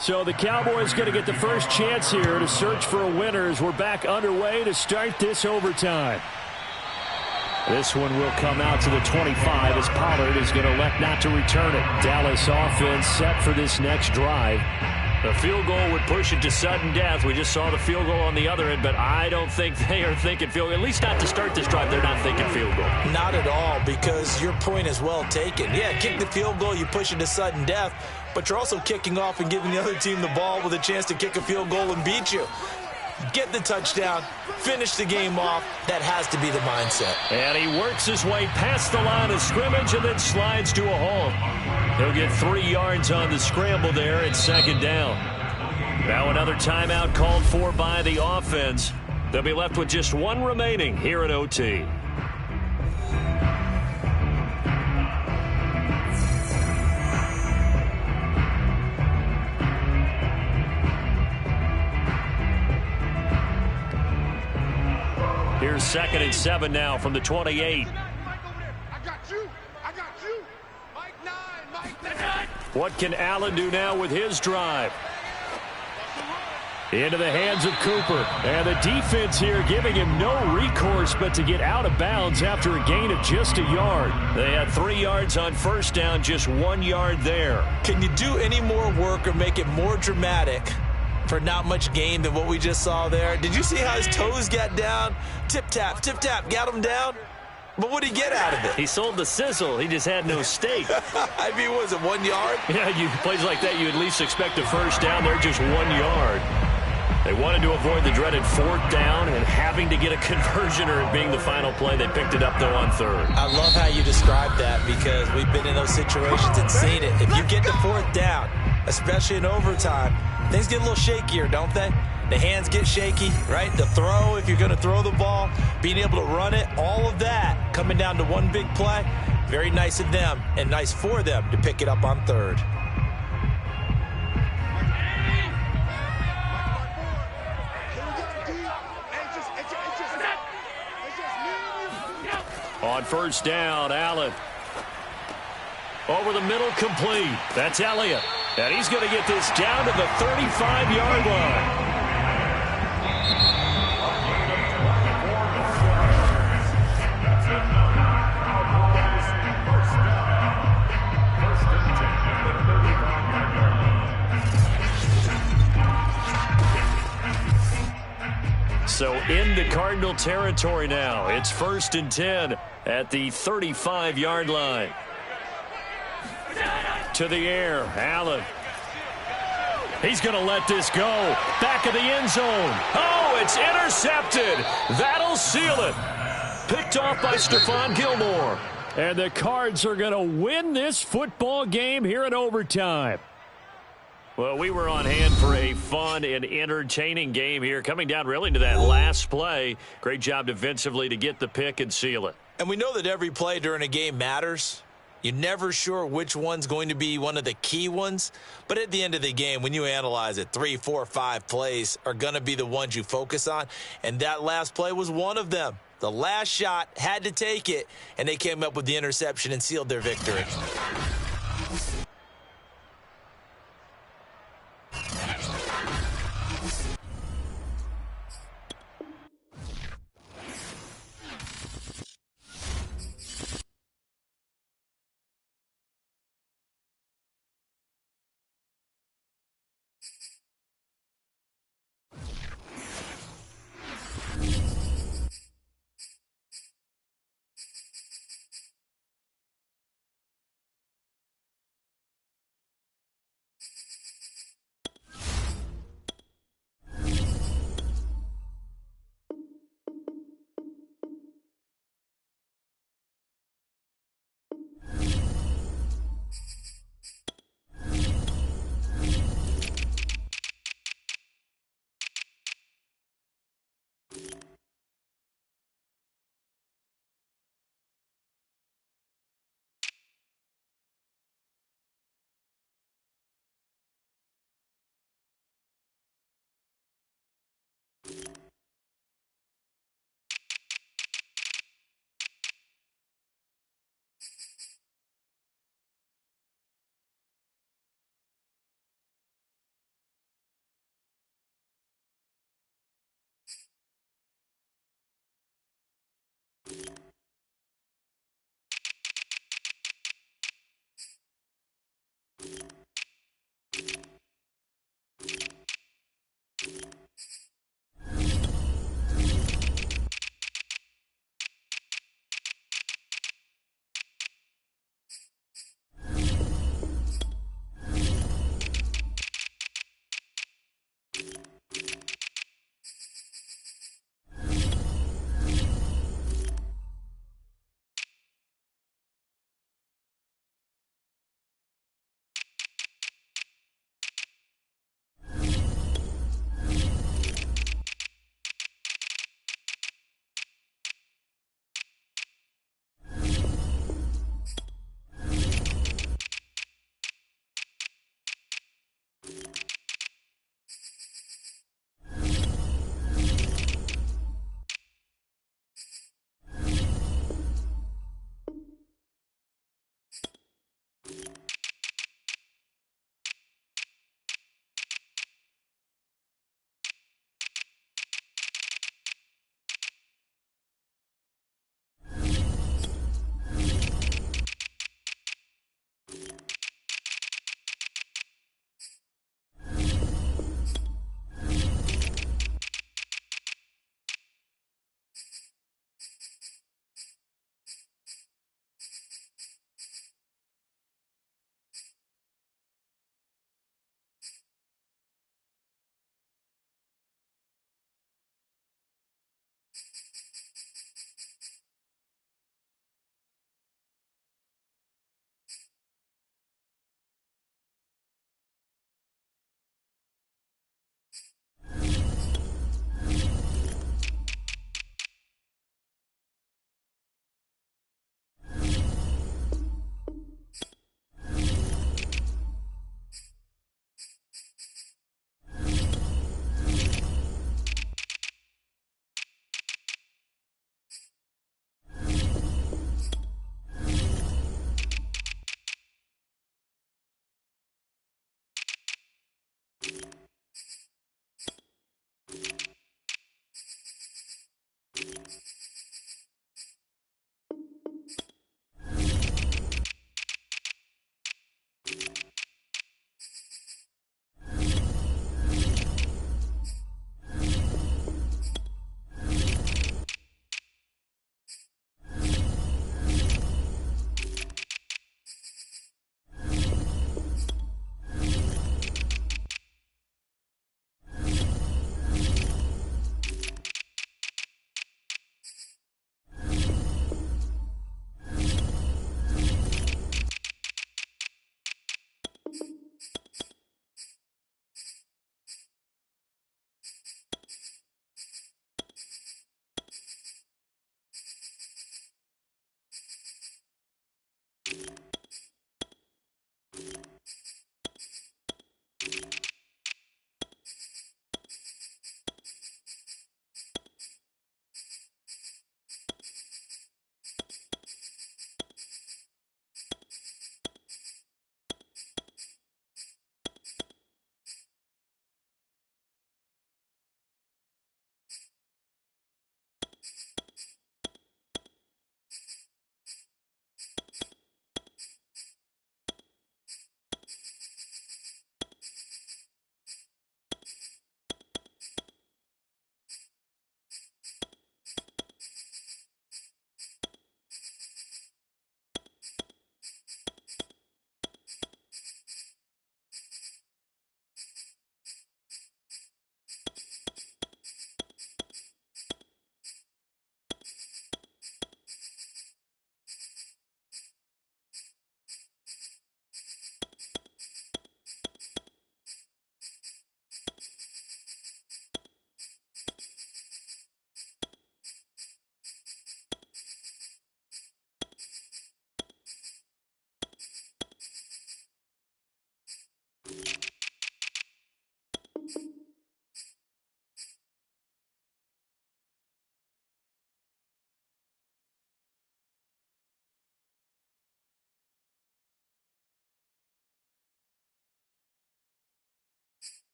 So the Cowboys going to get the first chance here to search for a winner as we're back underway to start this overtime. This one will come out to the 25 as Pollard is going to elect not to return it. Dallas offense set for this next drive. A field goal would push it to sudden death. We just saw the field goal on the other end, but I don't think they are thinking field goal. At least not to start this drive. They're not thinking field goal. Not at all, because your point is well taken. Yeah, kick the field goal, you push it to sudden death, but you're also kicking off and giving the other team the ball with a chance to kick a field goal and beat you. Get the touchdown, finish the game off. That has to be the mindset. And he works his way past the line of scrimmage and then slides to a halt. He'll get 3 yards on the scramble there at second down. Now another timeout called for by the offense. They'll be left with just 1 remaining here at OT. Here's 2nd and 7 now from the 28. I got you. I got you. Mike 9. Mike 9. What can Allen do now with his drive? Into the hands of Cooper. And the defense here giving him no recourse but to get out of bounds after a gain of just a yard. They had 3 yards on first down, just 1 yard there. Can you do any more work or make it more dramatic for not much gain than what we just saw there? Did you see how his toes got down? Tip-tap, got him down. But what did he get out of it? He sold the sizzle. He just had no steak. I mean, was it 1 yard? Yeah, plays like that, you at least expect a first down. They're just 1 yard. They wanted to avoid the dreaded 4th down and having to get a conversion or it being the final play. They picked it up, though, on 3rd. I love how you described that because we've been in those situations and seen it. If you get the 4th down, especially in overtime, things get a little shakier, don't they? The hands get shaky, right? The throw, if you're going to throw the ball, being able to run it, all of that coming down to one big play. Very nice of them and nice for them to pick it up on 3rd. On first down, Allen. Over the middle, complete. That's Elliott. And he's going to get this down to the 35-yard line. So into Cardinal territory now. It's 1st and 10 at the 35-yard line. To the air, Allen. He's going to let this go. Back of the end zone. Oh, it's intercepted. That'll seal it. Picked off by Stephon Gilmore. And the Cards are going to win this football game here in overtime. Well, we were on hand for a fun and entertaining game here. Coming down really to that last play. Great job defensively to get the pick and seal it. And we know that every play during a game matters. You're never sure which one's going to be one of the key ones. But at the end of the game, when you analyze it, 3, 4, 5 plays are going to be the ones you focus on. And that last play was one of them. The last shot had to take it, and they came up with the interception and sealed their victory.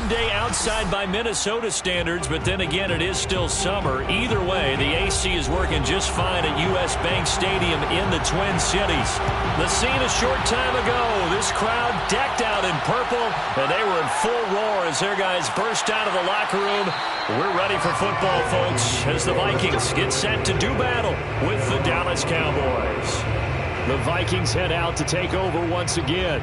warm day outside by Minnesota standards, but then again, it is still summer. Either way, the AC is working just fine at U.S. Bank Stadium in the Twin Cities. The scene a short time ago, this crowd decked out in purple, and they were in full roar as their guys burst out of the locker room. We're ready for football, folks, as the Vikings get set to do battle with the Dallas Cowboys. The Vikings head out to take over once again.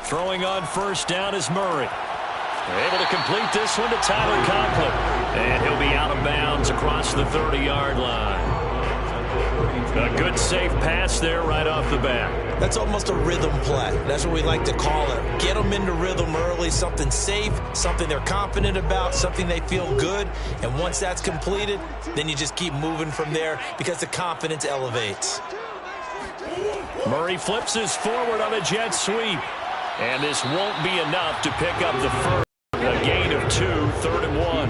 Throwing on first down is Murray. They're able to complete this one to Tyler Conklin. And he'll be out of bounds across the 30-yard line. A good, safe pass there right off the bat. That's almost a rhythm play. That's what we like to call it. Get them into rhythm early, something safe, something they're confident about, something they feel good. And once that's completed, then you just keep moving from there because the confidence elevates. Murray flips his forward on a jet sweep. And this won't be enough to pick up the first. A gain of 2, 3rd and 1.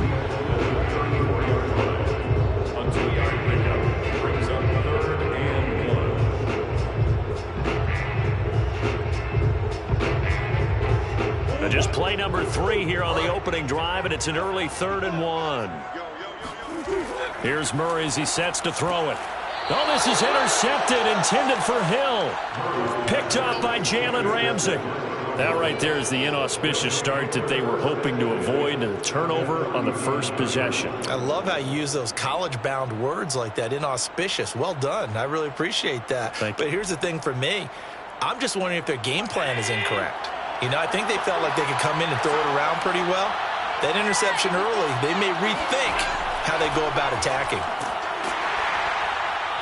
And just play number 3 here on the opening drive, and it's an early 3rd and 1. Here's Murray as he sets to throw it. Oh, this is intercepted, intended for Hill. Picked up by Jalen Ramsey. That right there is the inauspicious start that they were hoping to avoid, and a turnover on the first possession. I love how you use those college-bound words like that, inauspicious. Well done. I really appreciate that. But here's the thing for me. I'm just wondering if their game plan is incorrect. You know, I think they felt like they could come in and throw it around pretty well. That interception early, they may rethink how they go about attacking.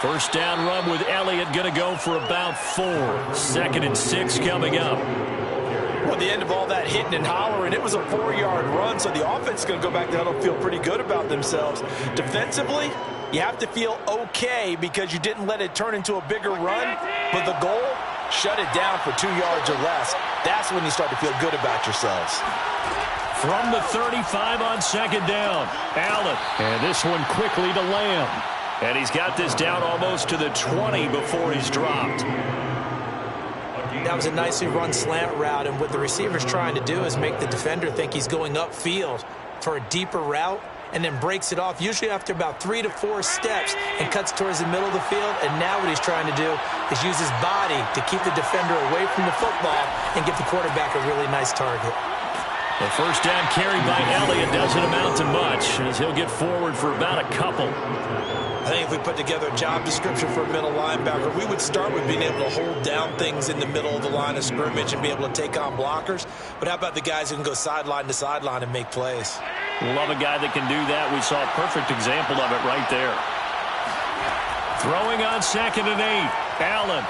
First down run with Elliott going to go for about 4. 2nd and 6 coming up. Well, at the end of all that hitting and hollering, it was a 4-yard run, so the offense is going to go back to huddle and feel pretty good about themselves. Defensively, you have to feel okay because you didn't let it turn into a bigger run, but the goal, shut it down for 2 yards or less. That's when you start to feel good about yourselves. From the 35 on 2nd down, Allen. And this one quickly to Lamb. And he's got this down almost to the 20 before he's dropped. That was a nicely run slant route, and what the receiver's trying to do is make the defender think he's going upfield for a deeper route and then breaks it off, usually after about 3 to 4 steps, and cuts towards the middle of the field. And now what he's trying to do is use his body to keep the defender away from the football and give the quarterback a really nice target. The first down carry by Elliott doesn't amount to much as he'll get forward for about a couple. I think if we put together a job description for a middle linebacker, we would start with being able to hold down things in the middle of the line of scrimmage and be able to take on blockers. But how about the guys who can go sideline to sideline and make plays? Love a guy that can do that. We saw a perfect example of it right there. Throwing on 2nd and 8. Allen.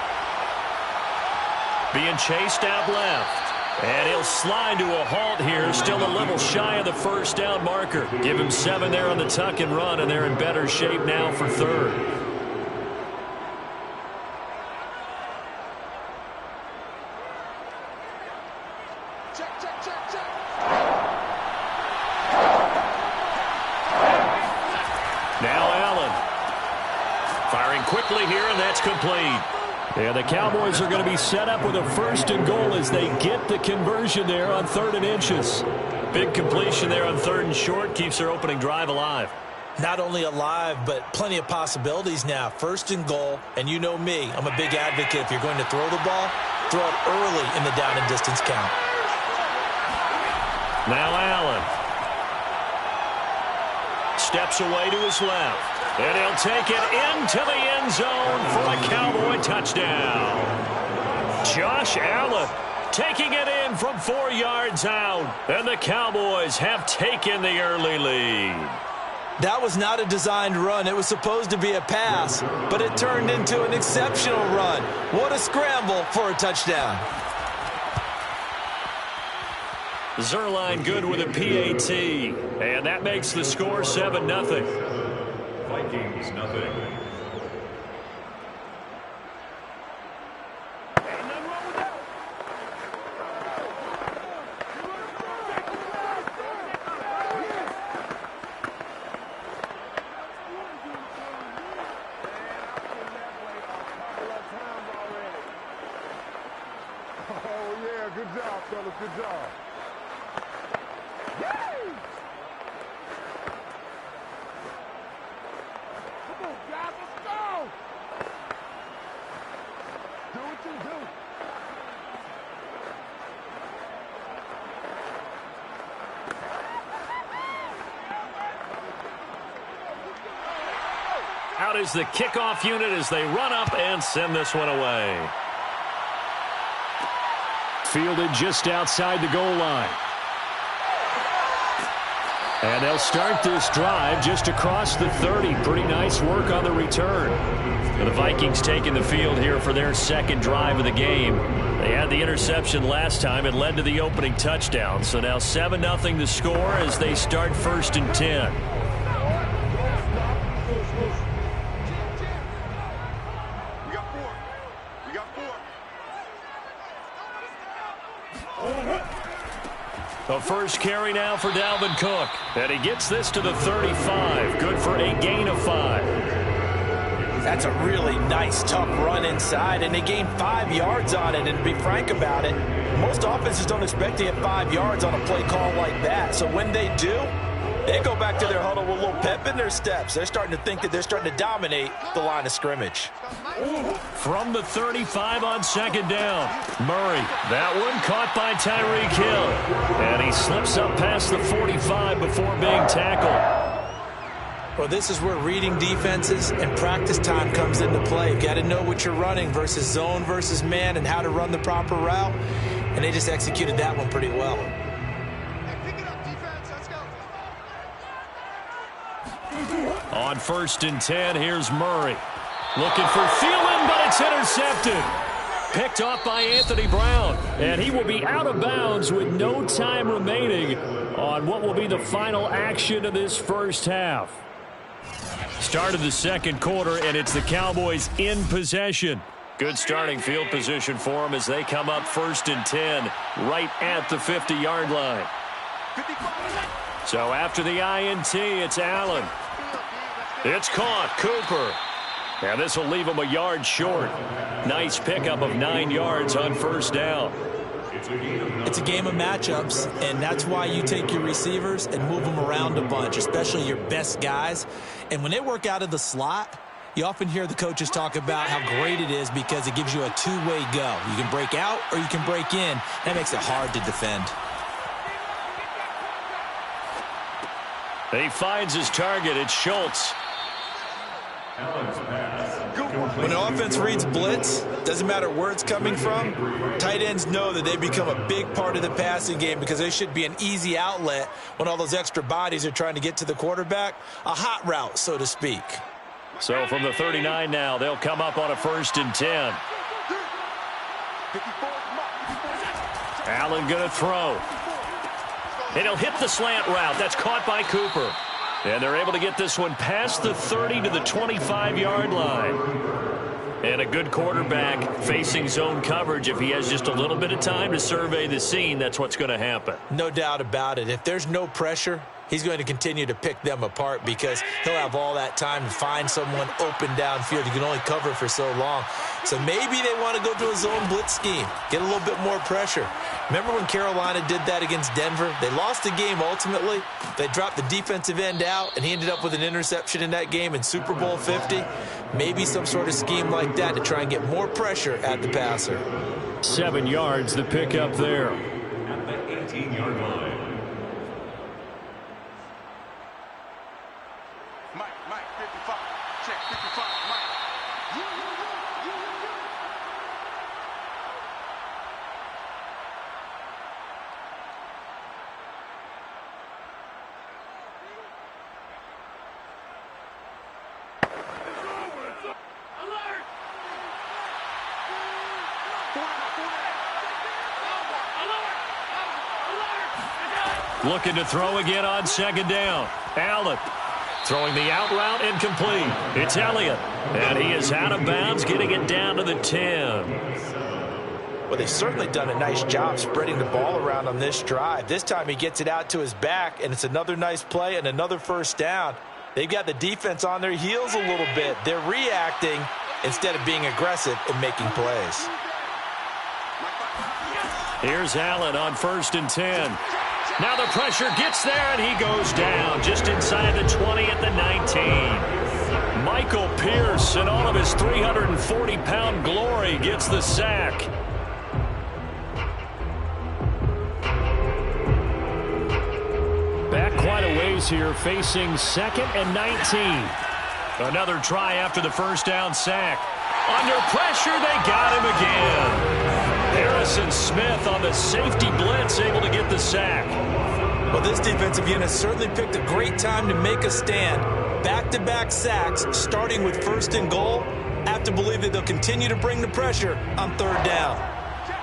Being chased out left. And he'll slide to a halt here, still a little shy of the first down marker. Give him 7 there on the tuck and run, and they're in better shape now for 3rd. Now Allen. Firing quickly here, and that's complete. Yeah, the Cowboys are going to be set up with a 1st and goal as they get the conversion there on 3rd and inches. Big completion there on 3rd and short keeps their opening drive alive. Not only alive, but plenty of possibilities now. 1st and goal, and you know me, I'm a big advocate. If you're going to throw the ball, throw it early in the down and distance count. Now Allen. Steps away to his left. And he'll take it into the end zone for a Cowboy touchdown. Josh Allen taking it in from 4 yards out. And the Cowboys have taken the early lead. That was not a designed run. It was supposed to be a pass, but it turned into an exceptional run. What a scramble for a touchdown. Zerline good with a PAT. And that makes the score 7-0. Vikings nothing. Good job, fellas. Good job. Yay! Come on, guys. Let's go. Do what you do. Out is the kickoff unit as they run up and send this one away. Fielded just outside the goal line. And they'll start this drive just across the 30. Pretty nice work on the return. And the Vikings taking the field here for their second drive of the game. They had the interception last time. It led to the opening touchdown. So now 7-0 the score as they start 1st and 10. The first carry now for Dalvin Cook. And he gets this to the 35. Good for a gain of 5. That's a really nice, tough run inside, and they gained 5 yards on it. And to be frank about it, most offenses don't expect to get 5 yards on a play call like that. So when they do, they go back to their huddle with a little pep in their steps. They're starting to think that they're starting to dominate the line of scrimmage. From the 35 on 2nd down. Murray, that one caught by Tyreek Hill. And he slips up past the 45 before being tackled. Well, this is where reading defenses and practice time comes into play. You've got to know what you're running versus zone versus man and how to run the proper route. And they just executed that one pretty well. On 1st and 10, here's Murray. Looking for Thielen, but it's intercepted. Picked off by Anthony Brown. And he will be out of bounds with no time remaining on what will be the final action of this first half. Start of the second quarter, and it's the Cowboys in possession. Good starting field position for them as they come up 1st and 10 right at the 50-yard line. So after the INT, it's Allen. It's caught. Cooper. And this will leave him a yard short. Nice pickup of 9 yards on 1st down. It's a game of matchups, and that's why you take your receivers and move them around a bunch, especially your best guys. And when they work out of the slot, you often hear the coaches talk about how great it is because it gives you a two-way go. You can break out or you can break in. That makes it hard to defend. He finds his target. It's Schultz. When an offense reads blitz, doesn't matter where it's coming from, tight ends know that they become a big part of the passing game because they should be an easy outlet when all those extra bodies are trying to get to the quarterback. A hot route, so to speak. So from the 39 now, they'll come up on a 1st and 10. Allen going to throw. And he'll hit the slant route. That's caught by Cooper. And they're able to get this one past the 30 to the 25-yard line. And a good quarterback facing zone coverage. If he has just a little bit of time to survey the scene, that's what's going to happen. No doubt about it. If there's no pressure, he's going to continue to pick them apart because he'll have all that time to find someone open downfield. You can only cover for so long. So maybe they want to go to a zone blitz scheme, get a little bit more pressure. Remember when Carolina did that against Denver? They lost the game ultimately. They dropped the defensive end out, and he ended up with an interception in that game in Super Bowl 50. Maybe some sort of scheme like that to try and get more pressure at the passer. 7 yards, the pickup there. At the 18-yard line. Mike, 55. Check 55, Mike. Looking to throw again on 2nd down. Allen throwing the out route incomplete. It's Elliott. And he is out of bounds, getting it down to the 10. Well, they've certainly done a nice job spreading the ball around on this drive. This time he gets it out to his back, and it's another nice play and another 1st down. They've got the defense on their heels a little bit. They're reacting instead of being aggressive and making plays. Here's Allen on 1st and 10. Now the pressure gets there, and he goes down just inside the 20 at the 19. Michael Pierce, in all of his 340-pound glory, gets the sack. Back quite a ways here, facing 2nd and 19. Another try after the first down sack. Under pressure, they got him again. Harrison Smith on the safety blitz, able to get the sack. Well, this defensive unit certainly picked a great time to make a stand. Back-to-back sacks, starting with 1st and goal. I have to believe that they'll continue to bring the pressure on 3rd down.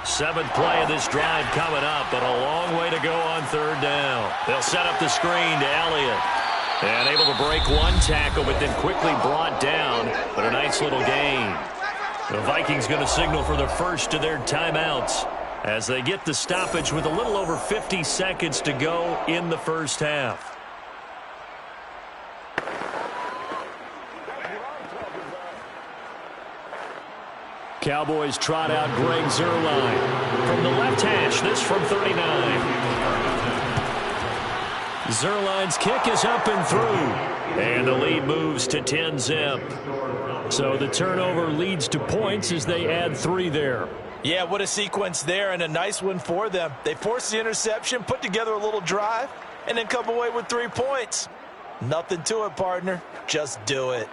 7th play of this drive coming up, but a long way to go on 3rd down. They'll set up the screen to Elliott. And able to break one tackle, but then quickly brought down. But a nice little gain. The Vikings going to signal for the first of their timeouts as they get the stoppage with a little over 50 seconds to go in the first half. Cowboys trot out Greg Zuerlein. From the left hash, this from 39. Zuerlein's kick is up and through. And the lead moves to 10-zip. So the turnover leads to points as they add 3 there. Yeah, what a sequence there, and a nice one for them. They force the interception, put together a little drive, and then come away with 3 points. Nothing to it, partner. Just do it.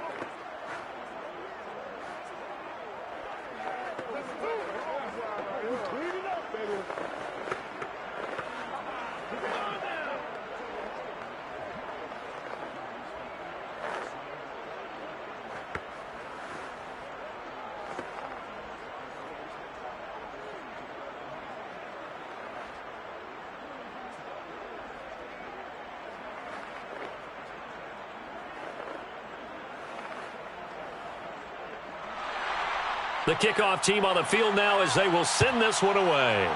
The kickoff team on the field now as they will send this one away.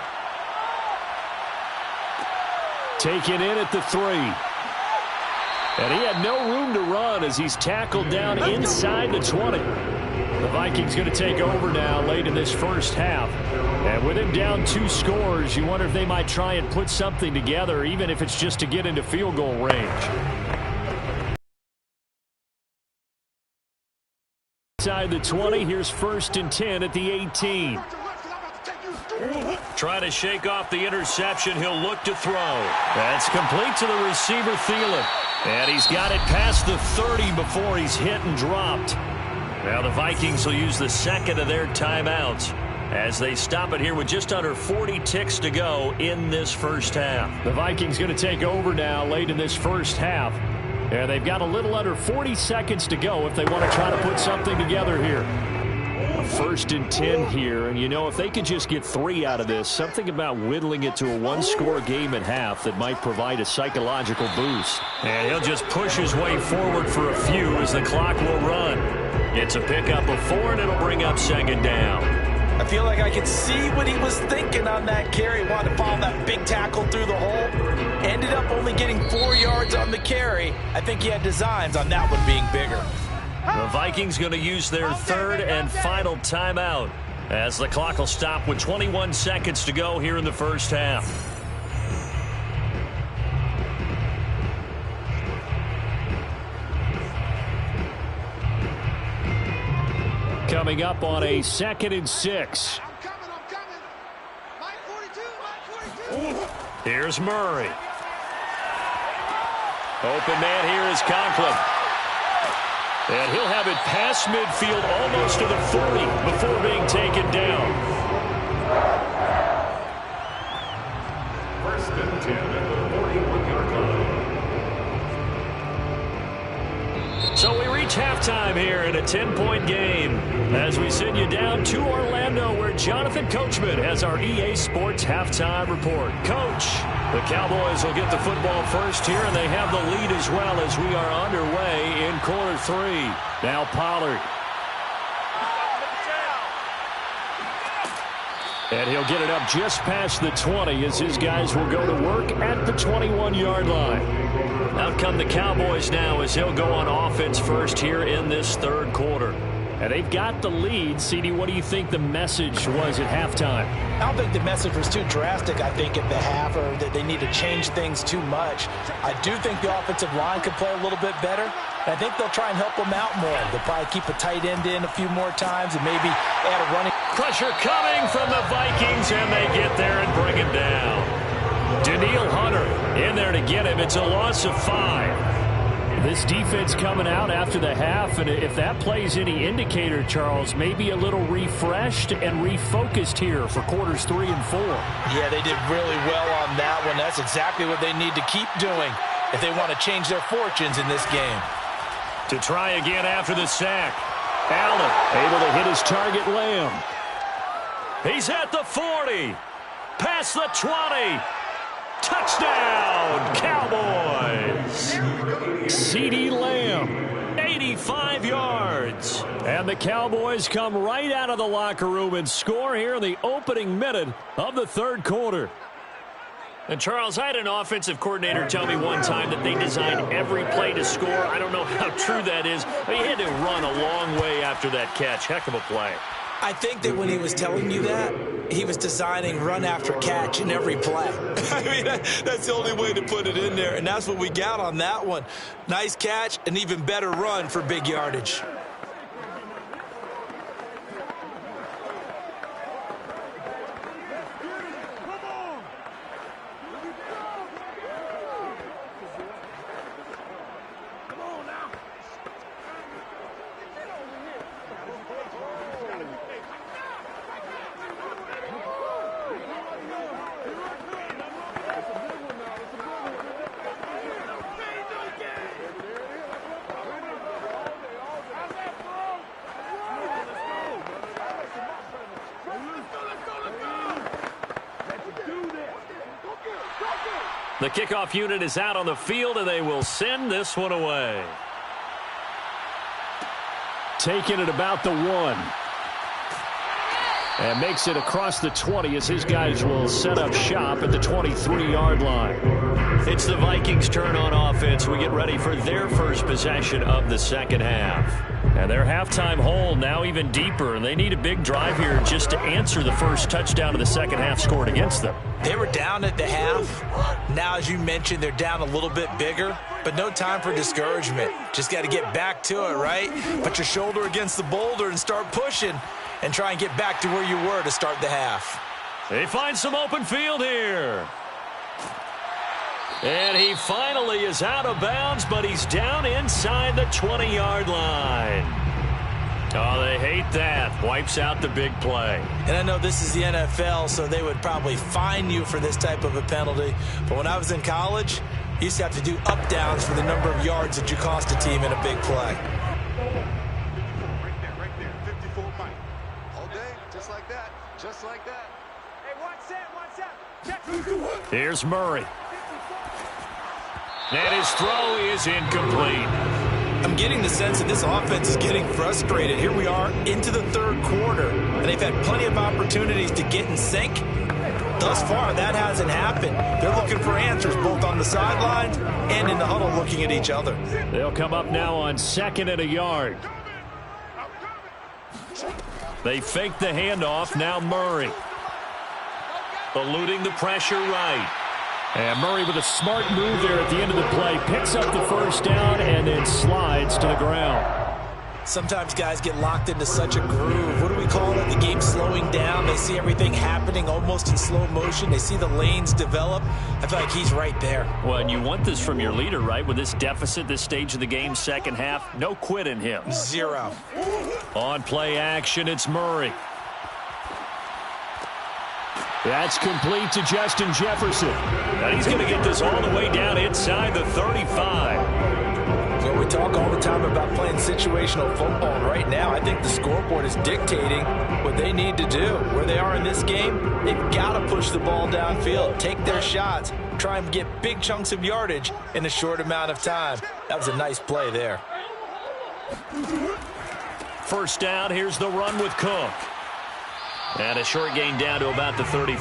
Taken in at the 3. And he had no room to run as he's tackled down inside the 20. The Vikings going to take over now late in this first half. And with him down 2 scores, you wonder if they might try and put something together, even if it's just to get into field goal range. Inside the 20, here's 1st and 10 at the 18. Trying to shake off the interception, he'll look to throw. That's complete to the receiver, Thielen. And he's got it past the 30 before he's hit and dropped. Now the Vikings will use the 2nd of their timeouts as they stop it here with just under 40 ticks to go in this first half. The Vikings going to take over now late in this first half. And they've got a little under 40 seconds to go if they want to try to put something together here. 1st and 10 here, and you know, if they could just get 3 out of this, something about whittling it to a 1-score game at half that might provide a psychological boost. And he'll just push his way forward for a few as the clock will run. It's a pickup of 4, and it'll bring up 2nd down. I feel like I can see what he was thinking on that carry. Wanted to follow that big tackle through the hole. Ended up only getting 4 yards on the carry. I think he had designs on that one being bigger. The Vikings going to use their 3rd and final timeout as the clock will stop with 21 seconds to go here in the first half. Coming up on a 2nd and 6. I'm coming. Line 42. Here's Murray. Open man here is Conklin. And he'll have it past midfield almost to the 40 before being taken down. 1st and 10 at the 41-yard line. So we reach halftime here in a 10-point game as we send you down to Orlando where Jonathan Coachman has our EA Sports halftime report. Coach, the Cowboys will get the football first here, and they have the lead as well as we are underway in quarter 3. Now Pollard. And he'll get it up just past the 20 as his guys will go to work at the 21-yard line. Out come the Cowboys now as he'll go on offense first here in this 3rd quarter. And they've got the lead. CD, what do you think the message was at halftime? I don't think the message was too drastic, I think, at the half, or that they need to change things too much. I do think the offensive line could play a little bit better. And I think they'll try and help them out more. They'll probably keep a tight end in a few more times and maybe add a running. Pressure coming from the Vikings, and they get there and bring him down. Daniil Hunter in there to get him. It's a loss of 5. This defense coming out after the half, and if that plays any indicator, Charles, maybe a little refreshed and refocused here for quarters 3 and 4. Yeah, they did really well on that one. That's exactly what they need to keep doing if they want to change their fortunes in this game. To try again after the sack. Allen able to hit his target, Lamb. He's at the 40. Past the 20. Touchdown, Cowboys. CeeDee Lamb, 85 yards. And the Cowboys come right out of the locker room and score here in the opening minute of the third quarter. And, Charles, I had an offensive coordinator tell me one time that they designed every play to score. I don't know how true that is, but he had to run a long way after that catch. Heck of a play. I think that when he was telling you that, he was designing run after catch in every play. I mean, that's the only way to put it in there, and that's what we got on that one. Nice catch, an even better run for big yardage. The kickoff unit is out on the field, and they will send this one away. Taking it about the 1. And makes it across the 20 as his guys will set up shop at the 23-yard line. It's the Vikings' turn on offense. We get ready for their first possession of the second half. And their halftime hole now even deeper, and they need a big drive here just to answer the first touchdown of the second half scored against them. They were down at the half. Now, as you mentioned, they're down a little bit bigger, but no time for discouragement. Just got to get back to it, right? Put your shoulder against the boulder and start pushing and try and get back to where you were to start the half. They find some open field here. And he finally is out of bounds, but he's down inside the 20-yard line. Oh, they hate that. Wipes out the big play. And I know this is the NFL, so they would probably fine you for this type of a penalty. But when I was in college, you used to have to do up-downs for the number of yards that you cost a team in a big play. Right there. 54 Mike. All day, just like that. Just like that. Hey, what's that? Check. Here's Murray. And his throw is incomplete. I'm getting the sense that this offense is getting frustrated. Here we are into the third quarter, and they've had plenty of opportunities to get in sync. Thus far, that hasn't happened. They're looking for answers both on the sidelines and in the huddle looking at each other. They'll come up now on 2nd and a yard. They fake the handoff. Now Murray. Eluding the pressure right. And Murray with a smart move there at the end of the play. Picks up the first down and then slides to the ground. Sometimes guys get locked into such a groove. What do we call it? The game slowing down. They see everything happening almost in slow motion. They see the lanes develop. I feel like he's right there. Well, and you want this from your leader, right? With this deficit, this stage of the game, second half, no quit in him. 0. On play action, it's Murray. That's complete to Justin Jefferson. And he's going to get this all the way down inside the 35. So we talk all the time about playing situational football. And right now, I think the scoreboard is dictating what they need to do. Where they are in this game, they've got to push the ball downfield, take their shots, try and get big chunks of yardage in a short amount of time. That was a nice play there. First down, here's the run with Cook. And a short gain down to about the 33.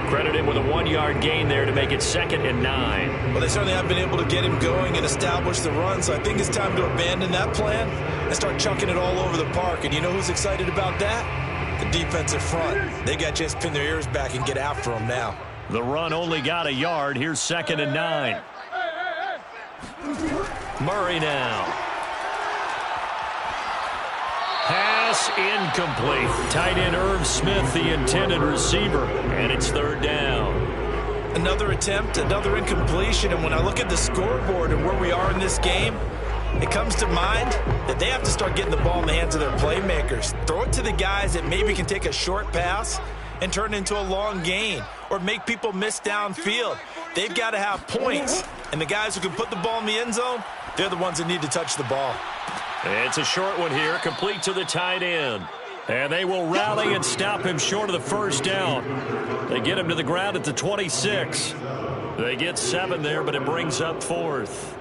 Credit him with a 1-yard gain there to make it 2nd and 9. Well, they certainly have been able to get him going and establish the run, so I think it's time to abandon that plan and start chucking it all over the park. And you know who's excited about that? The defensive front. They got a chance to pin their ears back and get after him now. The run only got a yard. Here's 2nd and 9. Murray now. Pass incomplete. Tight end Irv Smith, the intended receiver, and it's 3rd down. Another attempt, another incompletion, and when I look at the scoreboard and where we are in this game, it comes to mind that they have to start getting the ball in the hands of their playmakers. Throw it to the guys that maybe can take a short pass and turn it into a long gain or make people miss downfield. They've got to have points, and the guys who can put the ball in the end zone, they're the ones that need to touch the ball. It's a short one here, complete to the tight end. And they will rally and stop him short of the 1st down. They get him to the ground at the 26. They get 7 there, but it brings up 4th.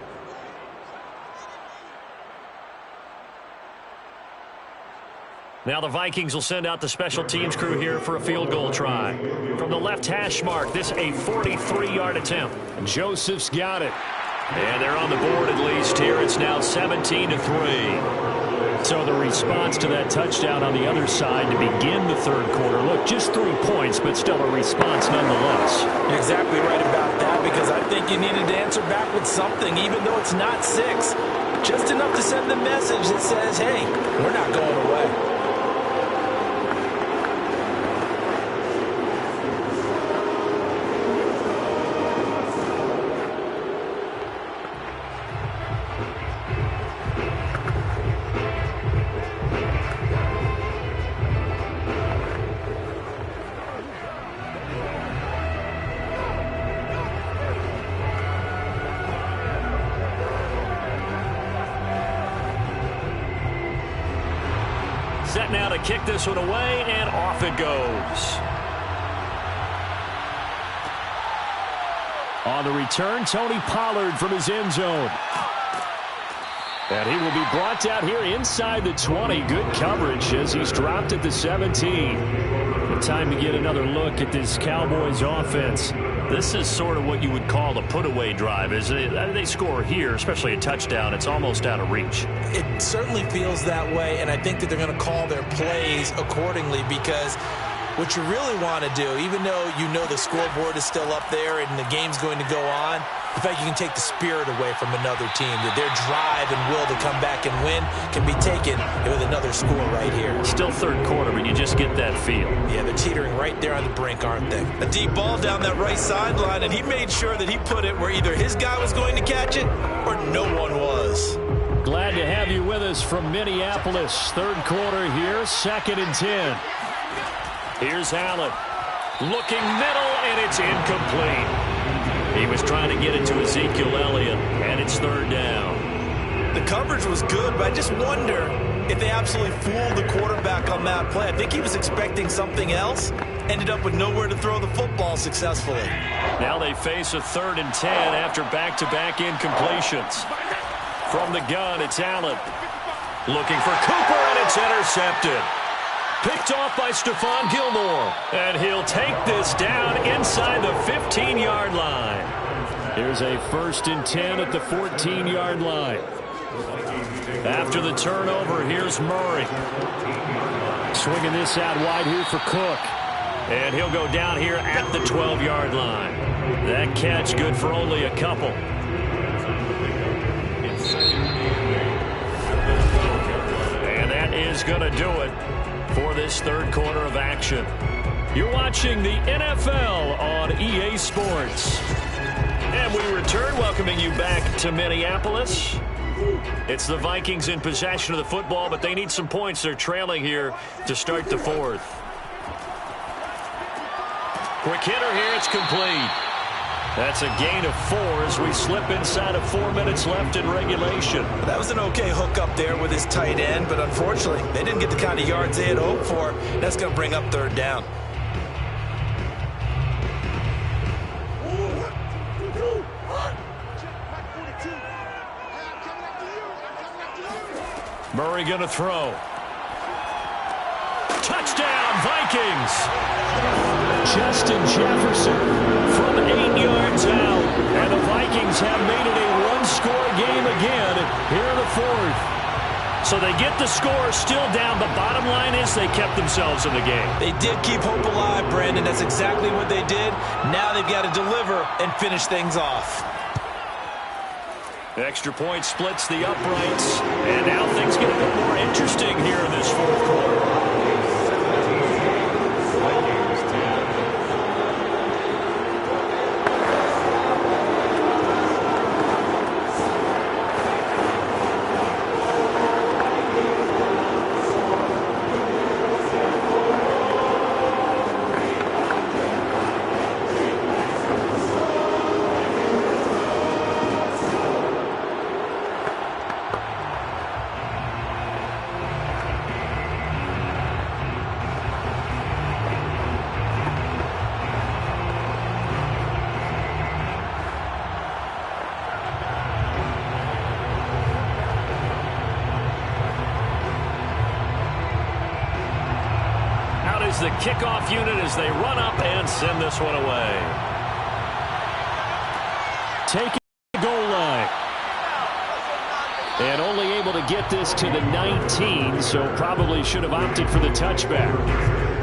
Now the Vikings will send out the special teams crew here for a field goal try. From the left hash mark, this a 43-yard attempt. Joseph's got it. And they're on the board at least here. It's now 17-3. So the response to that touchdown on the other side to begin the 3rd quarter. Look, just 3 points, but still a response nonetheless. You're exactly right about that, because I think you needed to answer back with something, even though it's not 6. Just enough to send the message that says, hey, we're not going away. Set now to kick this one away, and off it goes. On the return, Tony Pollard from his end zone. And he will be brought down here inside the 20. Good coverage as he's dropped at the 17. The time to get another look at this Cowboys offense. This is sort of what you would call a put-away drive. As they score here, especially a touchdown, it's almost out of reach. It certainly feels that way, and I think that they're going to call their plays accordingly, because what you really want to do, even though you know the scoreboard is still up there and the game's going to go on, the fact you can take the spirit away from another team, that their drive and will to come back and win can be taken with another score right here. Still 3rd quarter, but you just get that feel. Yeah, they're teetering right there on the brink, aren't they? A deep ball down that right sideline, and he made sure that he put it where either his guy was going to catch it or no one was. Glad to have you with us from Minneapolis. 3rd quarter here, 2nd and 10. Here's Allen. Looking middle, and it's incomplete. He was trying to get it to Ezekiel Elliott, and it's 3rd down. The coverage was good, but I just wonder if they absolutely fooled the quarterback on that play. I think he was expecting something else. Ended up with nowhere to throw the football successfully. Now they face a 3rd and 10 after back-to-back incompletions. From the gun, it's Allen. Looking for Cooper, and it's intercepted. Picked off by Stephon Gilmore. And he'll take this down inside the 15-yard line. Here's a 1st and 10 at the 14-yard line. After the turnover, here's Murray. Swinging this out wide here for Cook. And he'll go down here at the 12-yard line. That catch good for only a couple. And that is going to do it for this 3rd quarter of action. You're watching the NFL on EA Sports. And we return, welcoming you back to Minneapolis. It's the Vikings in possession of the football, but they need some points. They're trailing here to start the 4th. Quick hitter here, it's complete. That's a gain of 4 as we slip inside of 4 minutes left in regulation. That was an okay hook up there with his tight end, but unfortunately, they didn't get the kind of yards they had hoped for. That's going to bring up 3rd down. Murray going to throw. Touchdown, Vikings. Justin Jefferson from 8 yards out. And the Vikings have made it a one-score game again here in the fourth. So they get the score still down. The bottom line is they kept themselves in the game. They did keep hope alive, Brandon. That's exactly what they did. Now they've got to deliver and finish things off. Extra point splits the uprights. And now things get a bit more interesting here in this fourth quarter. The kickoff unit as they run up and send this one away. Taking the goal line. And only able to get this to the 19, so probably should have opted for the touchback.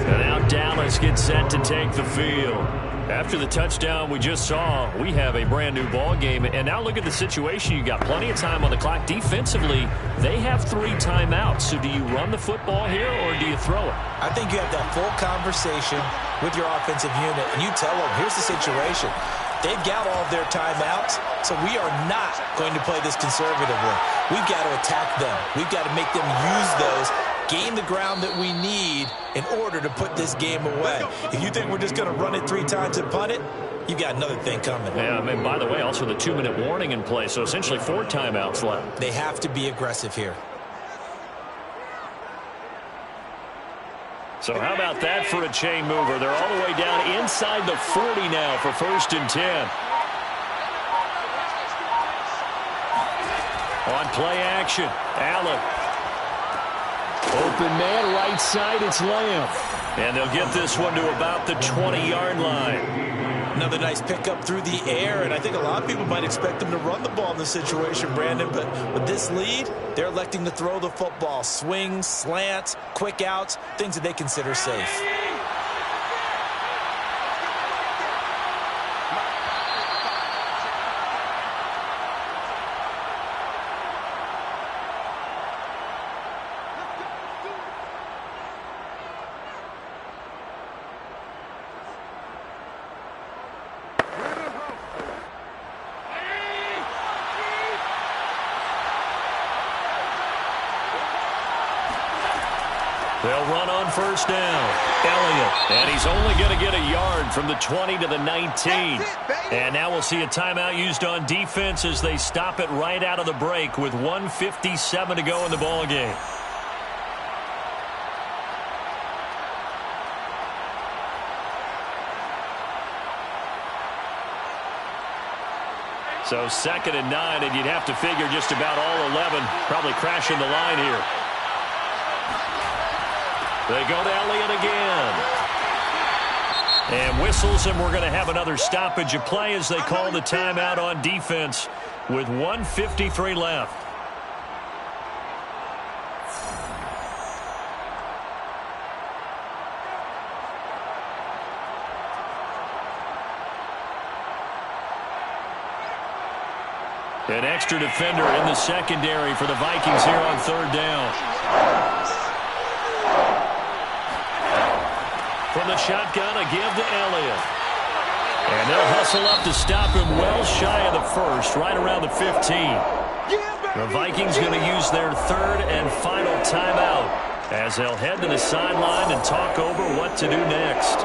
And now Dallas gets set to take the field. After the touchdown we just saw, we have a brand new ball game. And now look at the situation. You got plenty of time on the clock. Defensively, they have 3 timeouts. So do you run the football here or do you throw it? I think you have that full conversation with your offensive unit, and you tell them, here's the situation. They've got all of their timeouts, so we are not going to play this conservatively. We've got to attack them. We've got to make them use those, gain the ground that we need in order to put this game away. If you think we're just going to run it 3 times and punt it, you've got another thing coming. Yeah, and by the way, also the 2-minute warning in play, so essentially 4 timeouts left. They have to be aggressive here. So how about that for a chain mover? They're all the way down inside the 40 now for 1st and 10. On play action, Allen. Open man, right side, it's Lamb. And they'll get this one to about the 20-yard line. Another nice pickup through the air, and I think a lot of people might expect them to run the ball in this situation, Brandon, but with this lead, they're electing to throw the football. Swings, slants, quick outs, things that they consider safe. They'll run on 1st down. Elliott, and he's only going to get a yard from the 20 to the 19. And now we'll see a timeout used on defense as they stop it right out of the break with 1:57 to go in the ball game. So 2nd and 9, and you'd have to figure just about all 11 probably crashing the line here. They go to Elliott again. And whistles, and we're going to have another stoppage of play as they call the timeout on defense with 1:53 left. An extra defender in the secondary for the Vikings here on 3rd down. From the shotgun, a give to Elliott. And they'll hustle up to stop him well shy of the 1st, right around the 15. The Vikings going to use their 3rd and final timeout as they'll head to the sideline and talk over what to do next.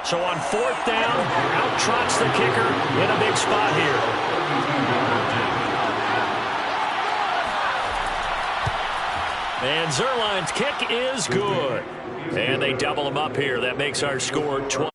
So on 4th down, out trots the kicker in a big spot here. And Zerline's kick is good. And they double him up here. That makes our score 20.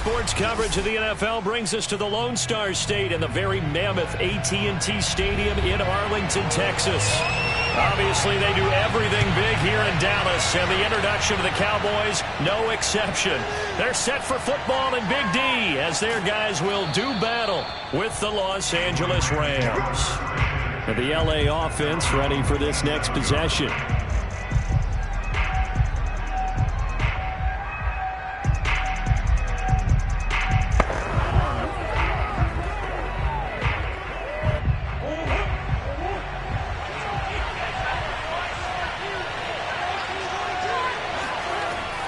Sports coverage of the NFL brings us to the Lone Star State and the very mammoth AT&T Stadium in Arlington, Texas. Obviously, they do everything big here in Dallas, and the introduction of the Cowboys, no exception. They're set for football in Big D as their guys will do battle with the Los Angeles Rams. And the LA offense ready for this next possession.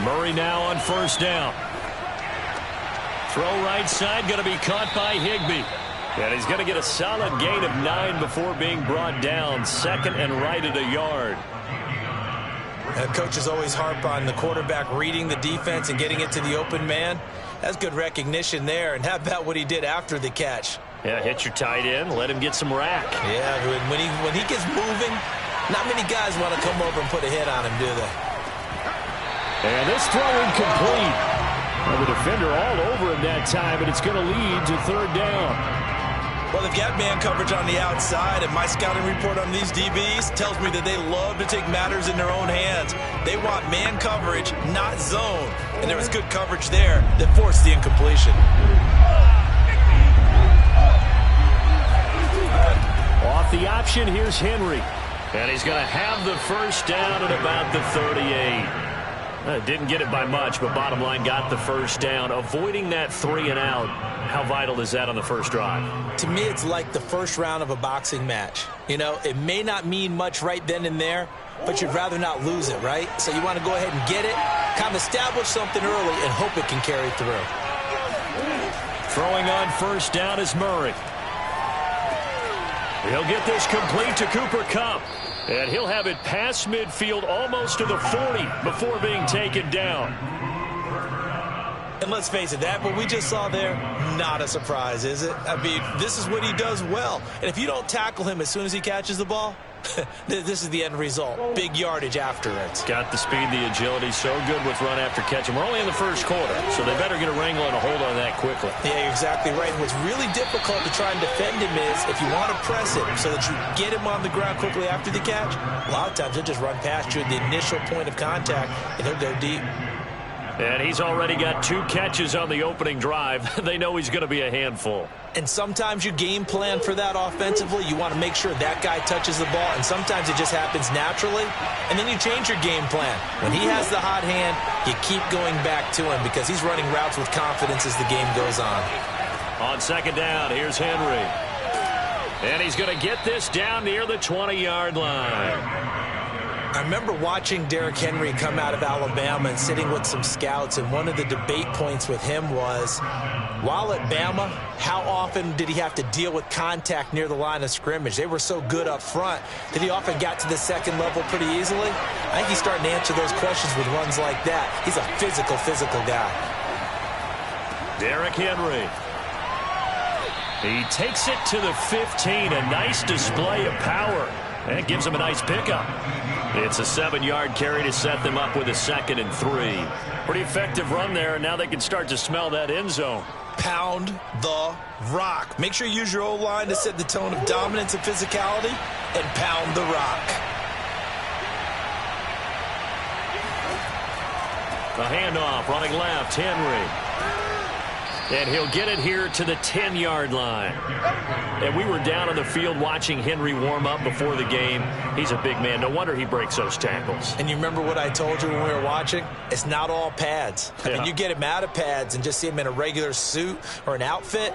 Murray now on first down. Throw right side, going to be caught by Higbee. And he's going to get a solid gain of 9 before being brought down. Second and right at a yard. And coaches always harp on the quarterback reading the defense and getting it to the open man. That's good recognition there. And how about what he did after the catch? Yeah, hit your tight end, let him get some rack. Yeah, when he gets moving, not many guys want to come over and put a hit on him, do they? And this throw incomplete. Well, the defender all over him that time, but it's going to lead to third down. Well, they've got man coverage on the outside, and my scouting report on these DBs tells me that they love to take matters in their own hands. They want man coverage, not zone. And there was good coverage there that forced the incompletion. Off the option, here's Henry. And he's going to have the first down at about the 38. Didn't get it by much, but bottom line, got the first down. Avoiding that 3 and out, how vital is that on the first drive? To me, it's like the first round of a boxing match. You know, it may not mean much right then and there, but you'd rather not lose it, right? So you want to go ahead and get it, kind of establish something early, and hope it can carry through. Throwing on first down is Murray. He'll get this complete to Cooper Kupp. And he'll have it past midfield almost to the 40 before being taken down. And let's face it, that what we just saw there, not a surprise, is it? I mean, this is what he does well. And if you don't tackle him as soon as he catches the ball, this is the end result. Big yardage after it. Got the speed, the agility, so good with run after catch. And we're only in the first quarter, so they better get a wrangle and a hold on that quickly. Yeah, you're exactly right. What's really difficult to try and defend him is if you want to press him so that you get him on the ground quickly after the catch, a lot of times he'll just run past you at the initial point of contact, and he'll go deep. And he's already got 2 catches on the opening drive. They know he's going to be a handful. And sometimes you game plan for that offensively. You want to make sure that guy touches the ball, and sometimes it just happens naturally, and then you change your game plan. When he has the hot hand, you keep going back to him because he's running routes with confidence as the game goes on. On second down, here's Henry. And he's going to get this down near the 20-yard line. I remember watching Derrick Henry come out of Alabama and sitting with some scouts, and one of the debate points with him was, while at Bama, how often did he have to deal with contact near the line of scrimmage? They were so good up front that he often got to the second level pretty easily. I think he's starting to answer those questions with runs like that. He's a physical guy. Derrick Henry. He takes it to the 15, a nice display of power. And gives him a nice pickup. It's a 7-yard carry to set them up with a 2nd and 3. Pretty effective run there, and now they can start to smell that end zone. Pound the rock. Make sure you use your O-line to set the tone of dominance and physicality, and pound the rock. A handoff, running left, Henry. And he'll get it here to the 10-yard line. And we were down on the field watching Henry warm up before the game. He's a big man. No wonder he breaks those tackles. And you remember what I told you when we were watching? It's not all pads. I mean, you get him out of pads and just see him in a regular suit or an outfit.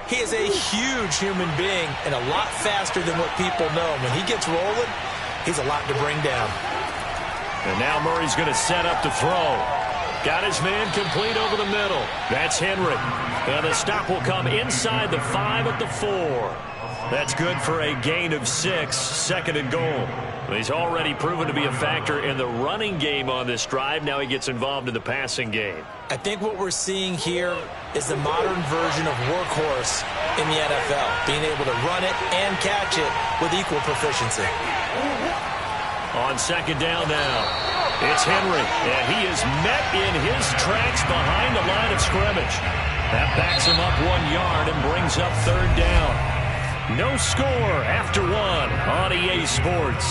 He is a huge human being and a lot faster than what people know. When he gets rolling, he's a lot to bring down. And now Murray's going to set up to throw. Got his man complete over the middle. That's Henry. And the stop will come inside the 5 at the 4. That's good for a gain of 6, 2nd and goal. He's already proven to be a factor in the running game on this drive. Now he gets involved in the passing game. I think what we're seeing here is the modern version of workhorse in the NFL, being able to run it and catch it with equal proficiency. On second down now. It's Henry, and he is met in his tracks behind the line of scrimmage. That backs him up 1 yard and brings up third down. No score after one on EA Sports.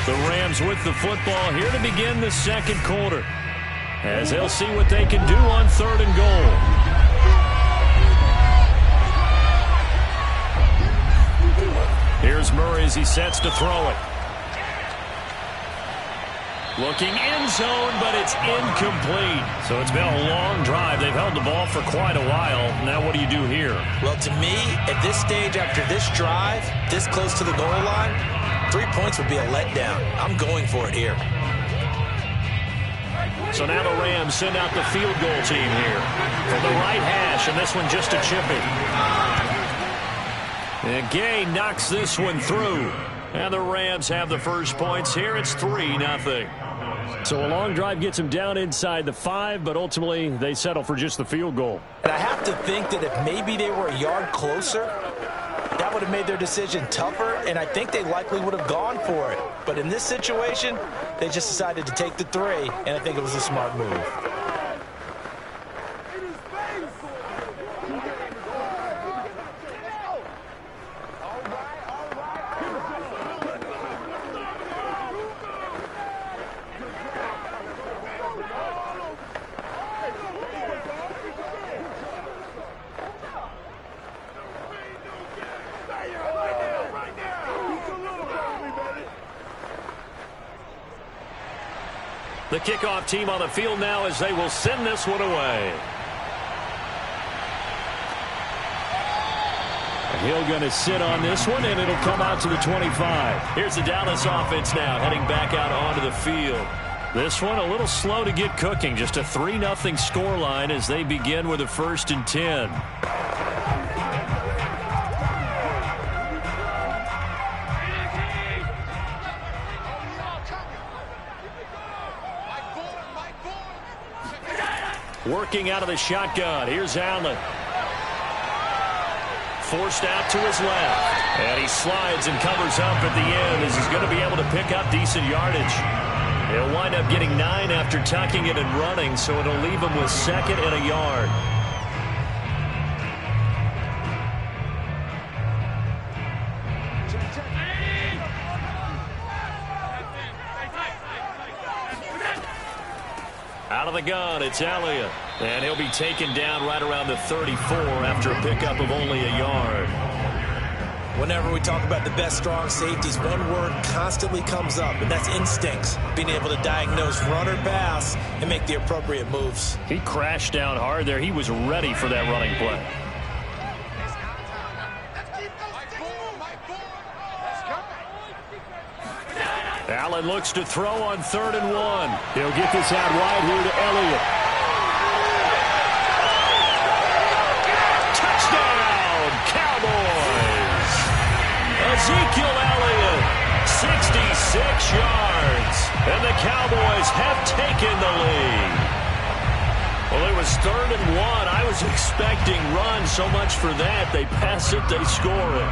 The Rams with the football here to begin the second quarter, as they'll see what they can do on third and goal. Here's Murray as he sets to throw it. Looking end zone, but it's incomplete. So it's been a long drive. They've held the ball for quite a while. Now what do you do here? Well, to me, at this stage after this drive, this close to the goal line, 3 points would be a letdown. I'm going for it here. So now the Rams send out the field goal team here from the right hash, and this one just a chippy. And Gay knocks this one through. And the Rams have the first points here. It's 3-0. So a long drive gets them down inside the 5, but ultimately they settle for just the field goal. And I have to think that if maybe they were a yard closer, that would have made their decision tougher, and I think they likely would have gone for it. But in this situation, they just decided to take the 3, and I think it was a smart move. The kickoff team on the field now as they will send this one away. Hill going to sit on this one, and it'll come out to the 25. Here's the Dallas offense now heading back out onto the field. This one a little slow to get cooking. Just a 3-0 scoreline as they begin with a 1st and 10. Working out of the shotgun. Here's Allen. Forced out to his left. And he slides and covers up at the end as he's going to be able to pick up decent yardage. He'll wind up getting 9 after tucking it and running, so it'll leave him with 2nd and a yard. Out of the gun, it's Elliott. And he'll be taken down right around the 34 after a pickup of only a yard. Whenever we talk about the best strong safeties, one word constantly comes up, and that's instincts. Being able to diagnose run or pass and make the appropriate moves. He crashed down hard there. He was ready for that running play. Allen looks to throw on 3rd and 1. He'll get this out wide here to Elliott. Touchdown, Cowboys! Ezekiel Elliott, 66 yards. And the Cowboys have taken the lead. Well, it was 3rd and 1. I was expecting run, so much for that. They pass it, they score it.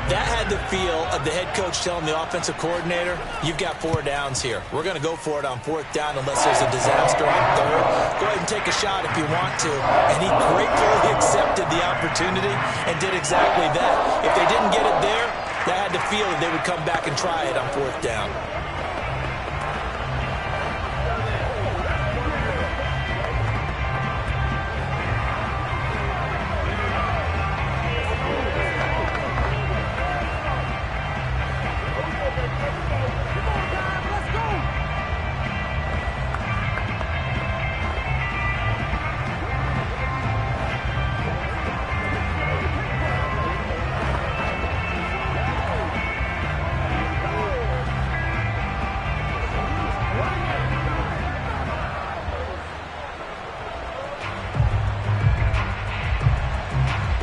That had the feel of the head coach telling the offensive coordinator, you've got 4 downs here. We're going to go for it on 4th down unless there's a disaster on 3rd. Go ahead and take a shot if you want to. And he gratefully accepted the opportunity and did exactly that. If they didn't get it there, that had the feel that they would come back and try it on 4th down.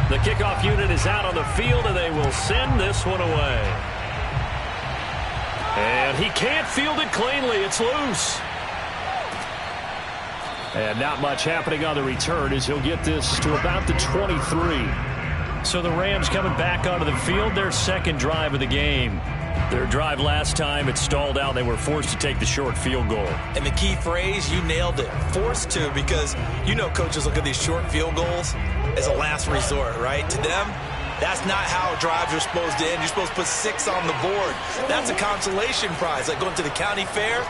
The kickoff unit is out on the field, and they will send this one away. And he can't field it cleanly. It's loose. And not much happening on the return as he'll get this to about the 23. So the Rams coming back onto the field, their 2nd drive of the game. Their drive last time, it stalled out. They were forced to take the short field goal. And the key phrase, you nailed it, forced to, because you know coaches look at these short field goals as a last resort, right? To them, that's not how drives are supposed to end. You're supposed to put 6 on the board. That's a consolation prize, like going to the county fair.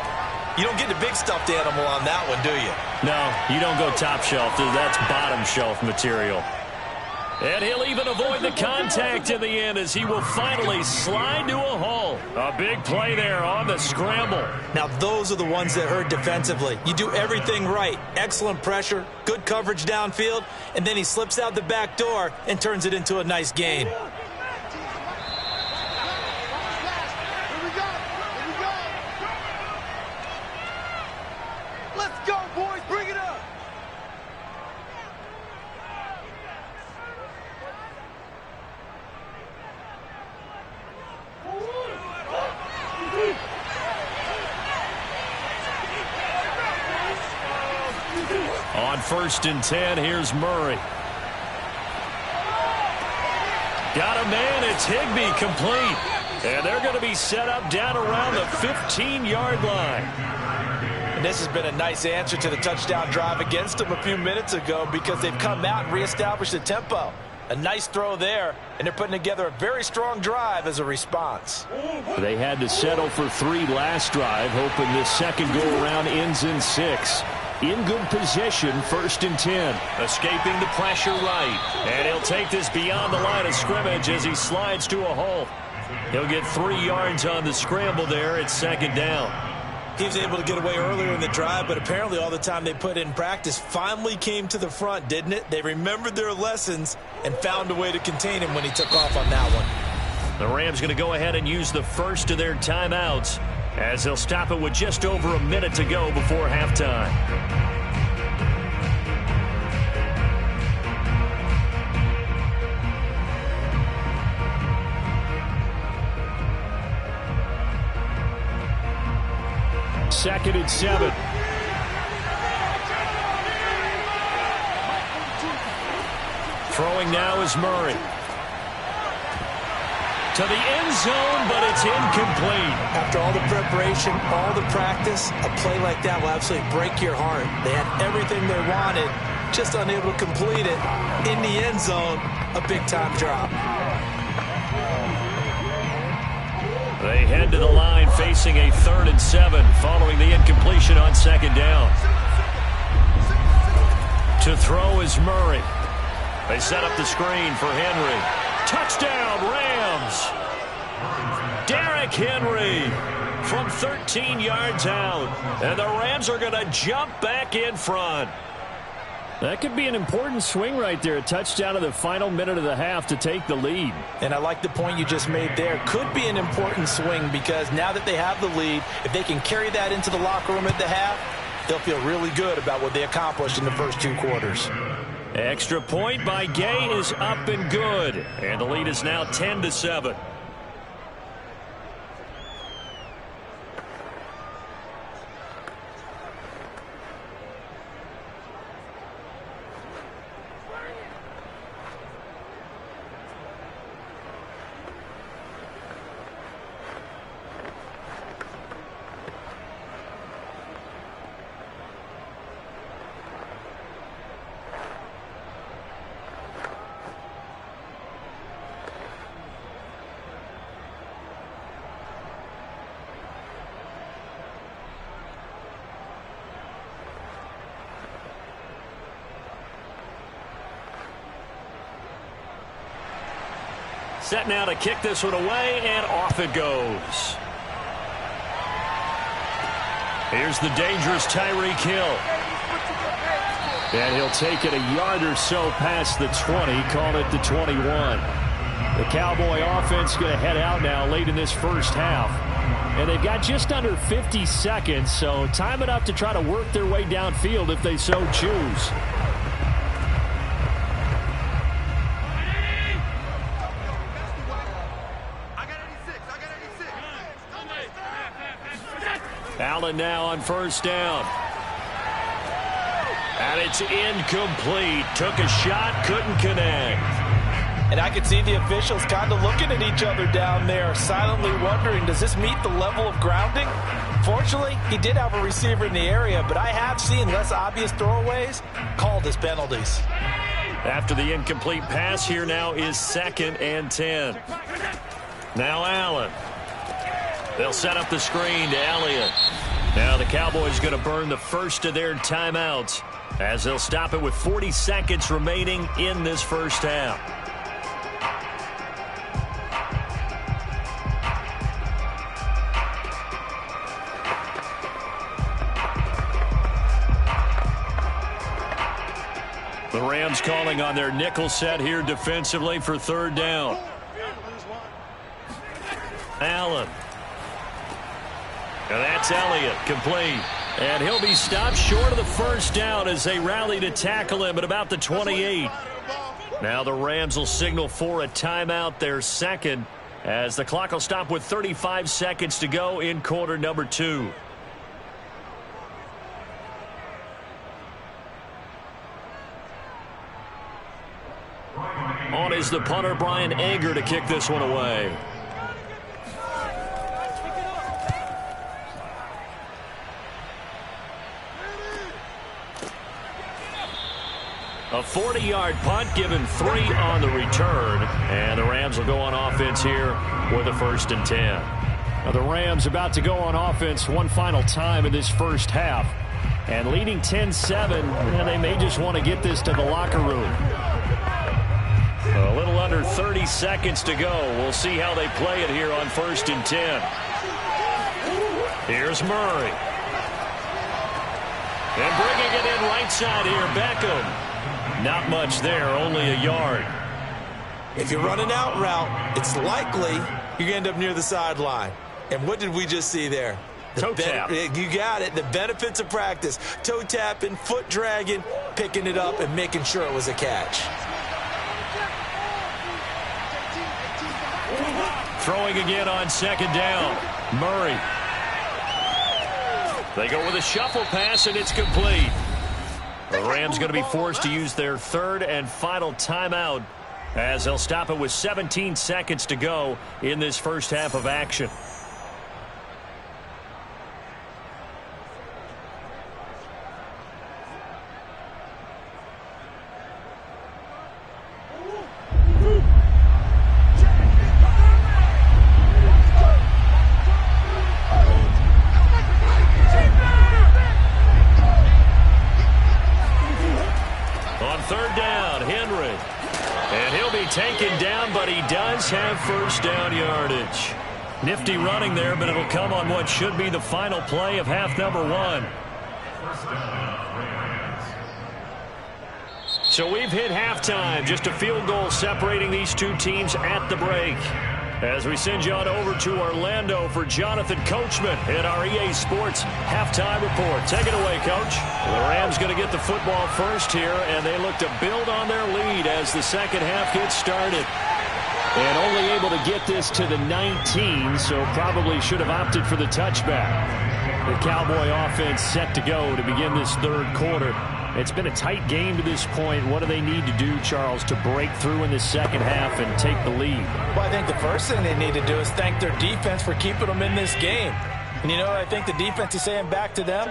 You don't get the big stuffed animal on that one, do you? No, you don't go top shelf. That's bottom shelf material. And he'll even avoid the contact in the end as he will finally slide to a halt. A big play there on the scramble. Now, those are the ones that hurt defensively. You do everything right. Excellent pressure, good coverage downfield, and then he slips out the back door and turns it into a nice gain. Let's go, boys. Bring it up. On 1st and 10, here's Murray. Got a man, it's Higbee, complete. And they're going to be set up down around the 15-yard line. And this has been a nice answer to the touchdown drive against them a few minutes ago because they've come out and reestablished the tempo. A nice throw there, and they're putting together a very strong drive as a response. They had to settle for 3 last drive, hoping this second go-around ends in 6. In good position, 1st and 10. Escaping the pressure right. And he'll take this beyond the line of scrimmage as he slides to a halt. He'll get 3 yards on the scramble there at 2nd down. He was able to get away earlier in the drive, but apparently all the time they put in practice finally came to the front, didn't it? They remembered their lessons and found a way to contain him when he took off on that one. The Rams going to go ahead and use the first of their timeouts as they'll stop it with just over a minute to go before halftime. Second and 7. Throwing now is Murray. To the end zone, but it's incomplete. After all the preparation, all the practice, a play like that will absolutely break your heart. They had everything they wanted, just unable to complete it. In the end zone, a big-time drop. They head to the line facing a 3rd and 7 following the incompletion on 2nd down. To throw is Murray. They set up the screen for Henry. Touchdown, Rams! Derrick Henry from 13 yards out. And the Rams are going to jump back in front. That could be an important swing right there. A touchdown in the final minute of the half to take the lead. And I like the point you just made there. Could be an important swing because now that they have the lead, if they can carry that into the locker room at the half, they'll feel really good about what they accomplished in the first 2 quarters. Extra point by Gay is up and good. And the lead is now 10-7. Set now to kick this one away, and off it goes. Here's the dangerous Tyreek Hill. And he'll take it a yard or so past the 20, call it the 21. The Cowboy offense going to head out now late in this first half. And they've got just under 50 seconds, so time enough to try to work their way downfield if they so choose. Allen now on 1st down. And it's incomplete. Took a shot, couldn't connect. And I could see the officials kind of looking at each other down there, silently wondering, does this meet the level of grounding? Fortunately, he did have a receiver in the area, but I have seen less obvious throwaways called as penalties. After the incomplete pass, here now is 2nd and 10. Now Allen. They'll set up the screen to Elliott. Now the Cowboys going to burn the first of their timeouts as they'll stop it with 40 seconds remaining in this first half. The Rams calling on their nickel set here defensively for 3rd down. Allen. And that's Elliott, complete. And he'll be stopped short of the first down as they rally to tackle him at about the 28. Now the Rams will signal for a timeout, their 2nd, as the clock will stop with 35 seconds to go in quarter number 2. On is the punter, Brian Anger, to kick this one away. A 40-yard punt, given 3 on the return. And the Rams will go on offense here with a 1st and 10. Now the Rams about to go on offense one final time in this first half. And leading 10-7, and they may just want to get this to the locker room. A little under 30 seconds to go. We'll see how they play it here on 1st and 10. Here's Murray. And bringing it in right side here, Beckham. Not much there, only a yard. If you're running out route, it's likely you're going to end up near the sideline. And what did we just see there? Toe tap. You got it. The benefits of practice. Toe tapping, foot dragging, picking it up, and making sure it was a catch. Throwing again on 2nd down. Murray. They go with a shuffle pass, and it's complete. The Rams going to be forced to use their 3rd and final timeout as they'll stop it with 17 seconds to go in this first half of action. Taken down, but he does have first down yardage. Nifty running there, but it'll come on what should be the final play of half number 1. So we've hit halftime. Just a field goal separating these two teams at the break. As we send you on over to Orlando for Jonathan Coachman in our EA Sports halftime report. Take it away, Coach. The Rams going to get the football first here, and they look to build on their lead as the second half gets started. And only able to get this to the 19, so probably should have opted for the touchback. The Cowboy offense set to go to begin this 3rd quarter. It's been a tight game to this point. What do they need to do, Charles, to break through in the second half and take the lead? Well, I think the first thing they need to do is thank their defense for keeping them in this game. And, you know, I think the defense is saying back to them,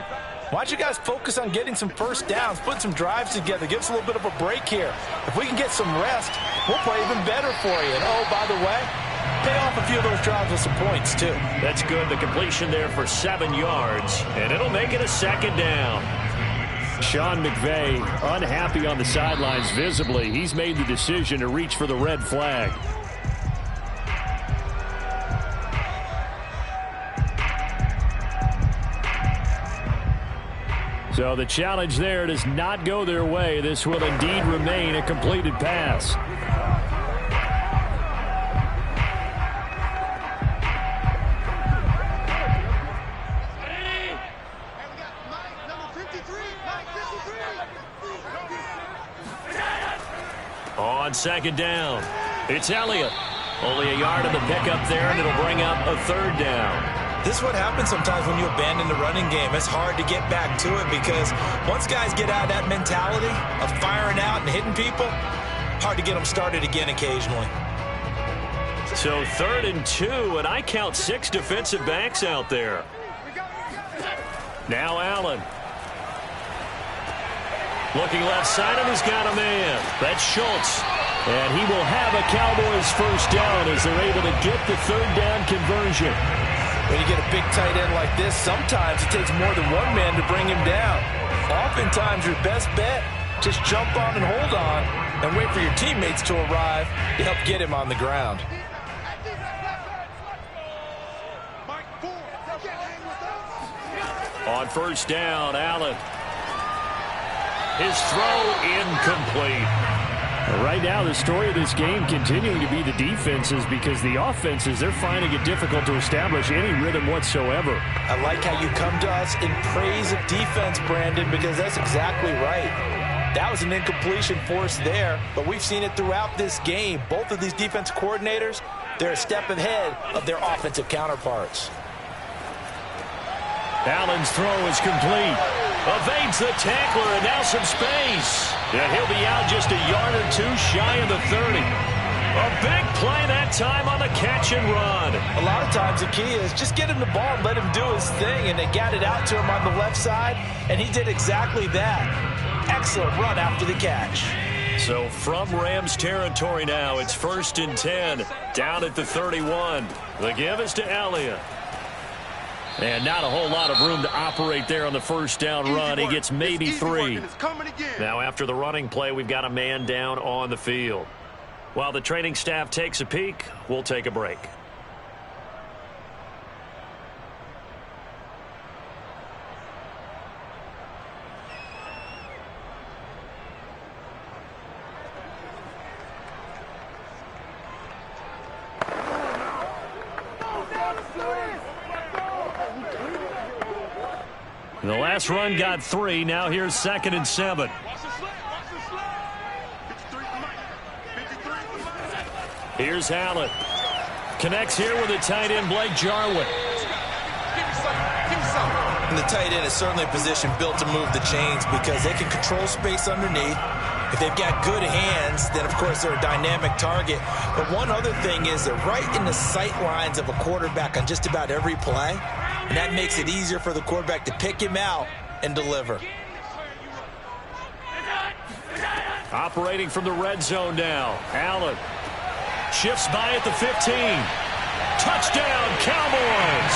why don't you guys focus on getting some first downs, put some drives together, give us a little bit of a break here. If we can get some rest, we'll play even better for you. And, oh, by the way, pay off a few of those drives with some points, too. That's good. The completion there for 7 yards, and it'll make it a 2nd down. Sean McVay unhappy on the sidelines visibly. He's made the decision to reach for the red flag. So the challenge there does not go their way. This will indeed remain a completed pass. On 2nd down, it's Elliott. Only a yard of the pickup there, and it'll bring up a 3rd down. This is what happens sometimes when you abandon the running game. It's hard to get back to it because once guys get out of that mentality of firing out and hitting people, Hard to get them started again occasionally. So 3rd and 2, and I count 6 defensive backs out there. Now Allen. Looking left side, and he's got a man. That's Schultz. And he will have a Cowboys first down as they're able to get the 3rd down conversion. When you get a big tight end like this, sometimes it takes more than one man to bring him down. Oftentimes, your best bet, just jump on and hold on and wait for your teammates to arrive to help get him on the ground. On first down, Allen. His throw incomplete. Right now, the story of this game continuing to be the defenses, because the offenses, they're finding it difficult to establish any rhythm whatsoever. I like how you come to us in praise of defense, Brandon, because that's exactly right. That was an incompletion forced there, but we've seen it throughout this game. Both of these defense coordinators, they're a step ahead of their offensive counterparts. Allen's throw is complete. Evades the tackler, and now some space. And he'll be out just a yard or two shy of the 30. A big play that time on the catch and run. A lot of times the key is just get him the ball and let him do his thing, and they got it out to him on the left side, and he did exactly that. Excellent run after the catch. So from Rams territory now, it's 1st and 10, down at the 31. The give is to Elliott. And not a whole lot of room to operate there on the first down run. He gets maybe 3. Now after the running play, we've got a man down on the field. While the training staff takes a peek, we'll take a break. The last run got 3. Now here's 2nd and 7. Here's Allen. Connects here with the tight end, Blake Jarwin. And the tight end is certainly a position built to move the chains because they can control space underneath. If they've got good hands, then, of course, they're a dynamic target. But one other thing is they're right in the sight lines of a quarterback on just about every play. And that makes it easier for the quarterback to pick him out and deliver. Operating from the red zone now. Allen shifts by at the 15. Touchdown, Cowboys!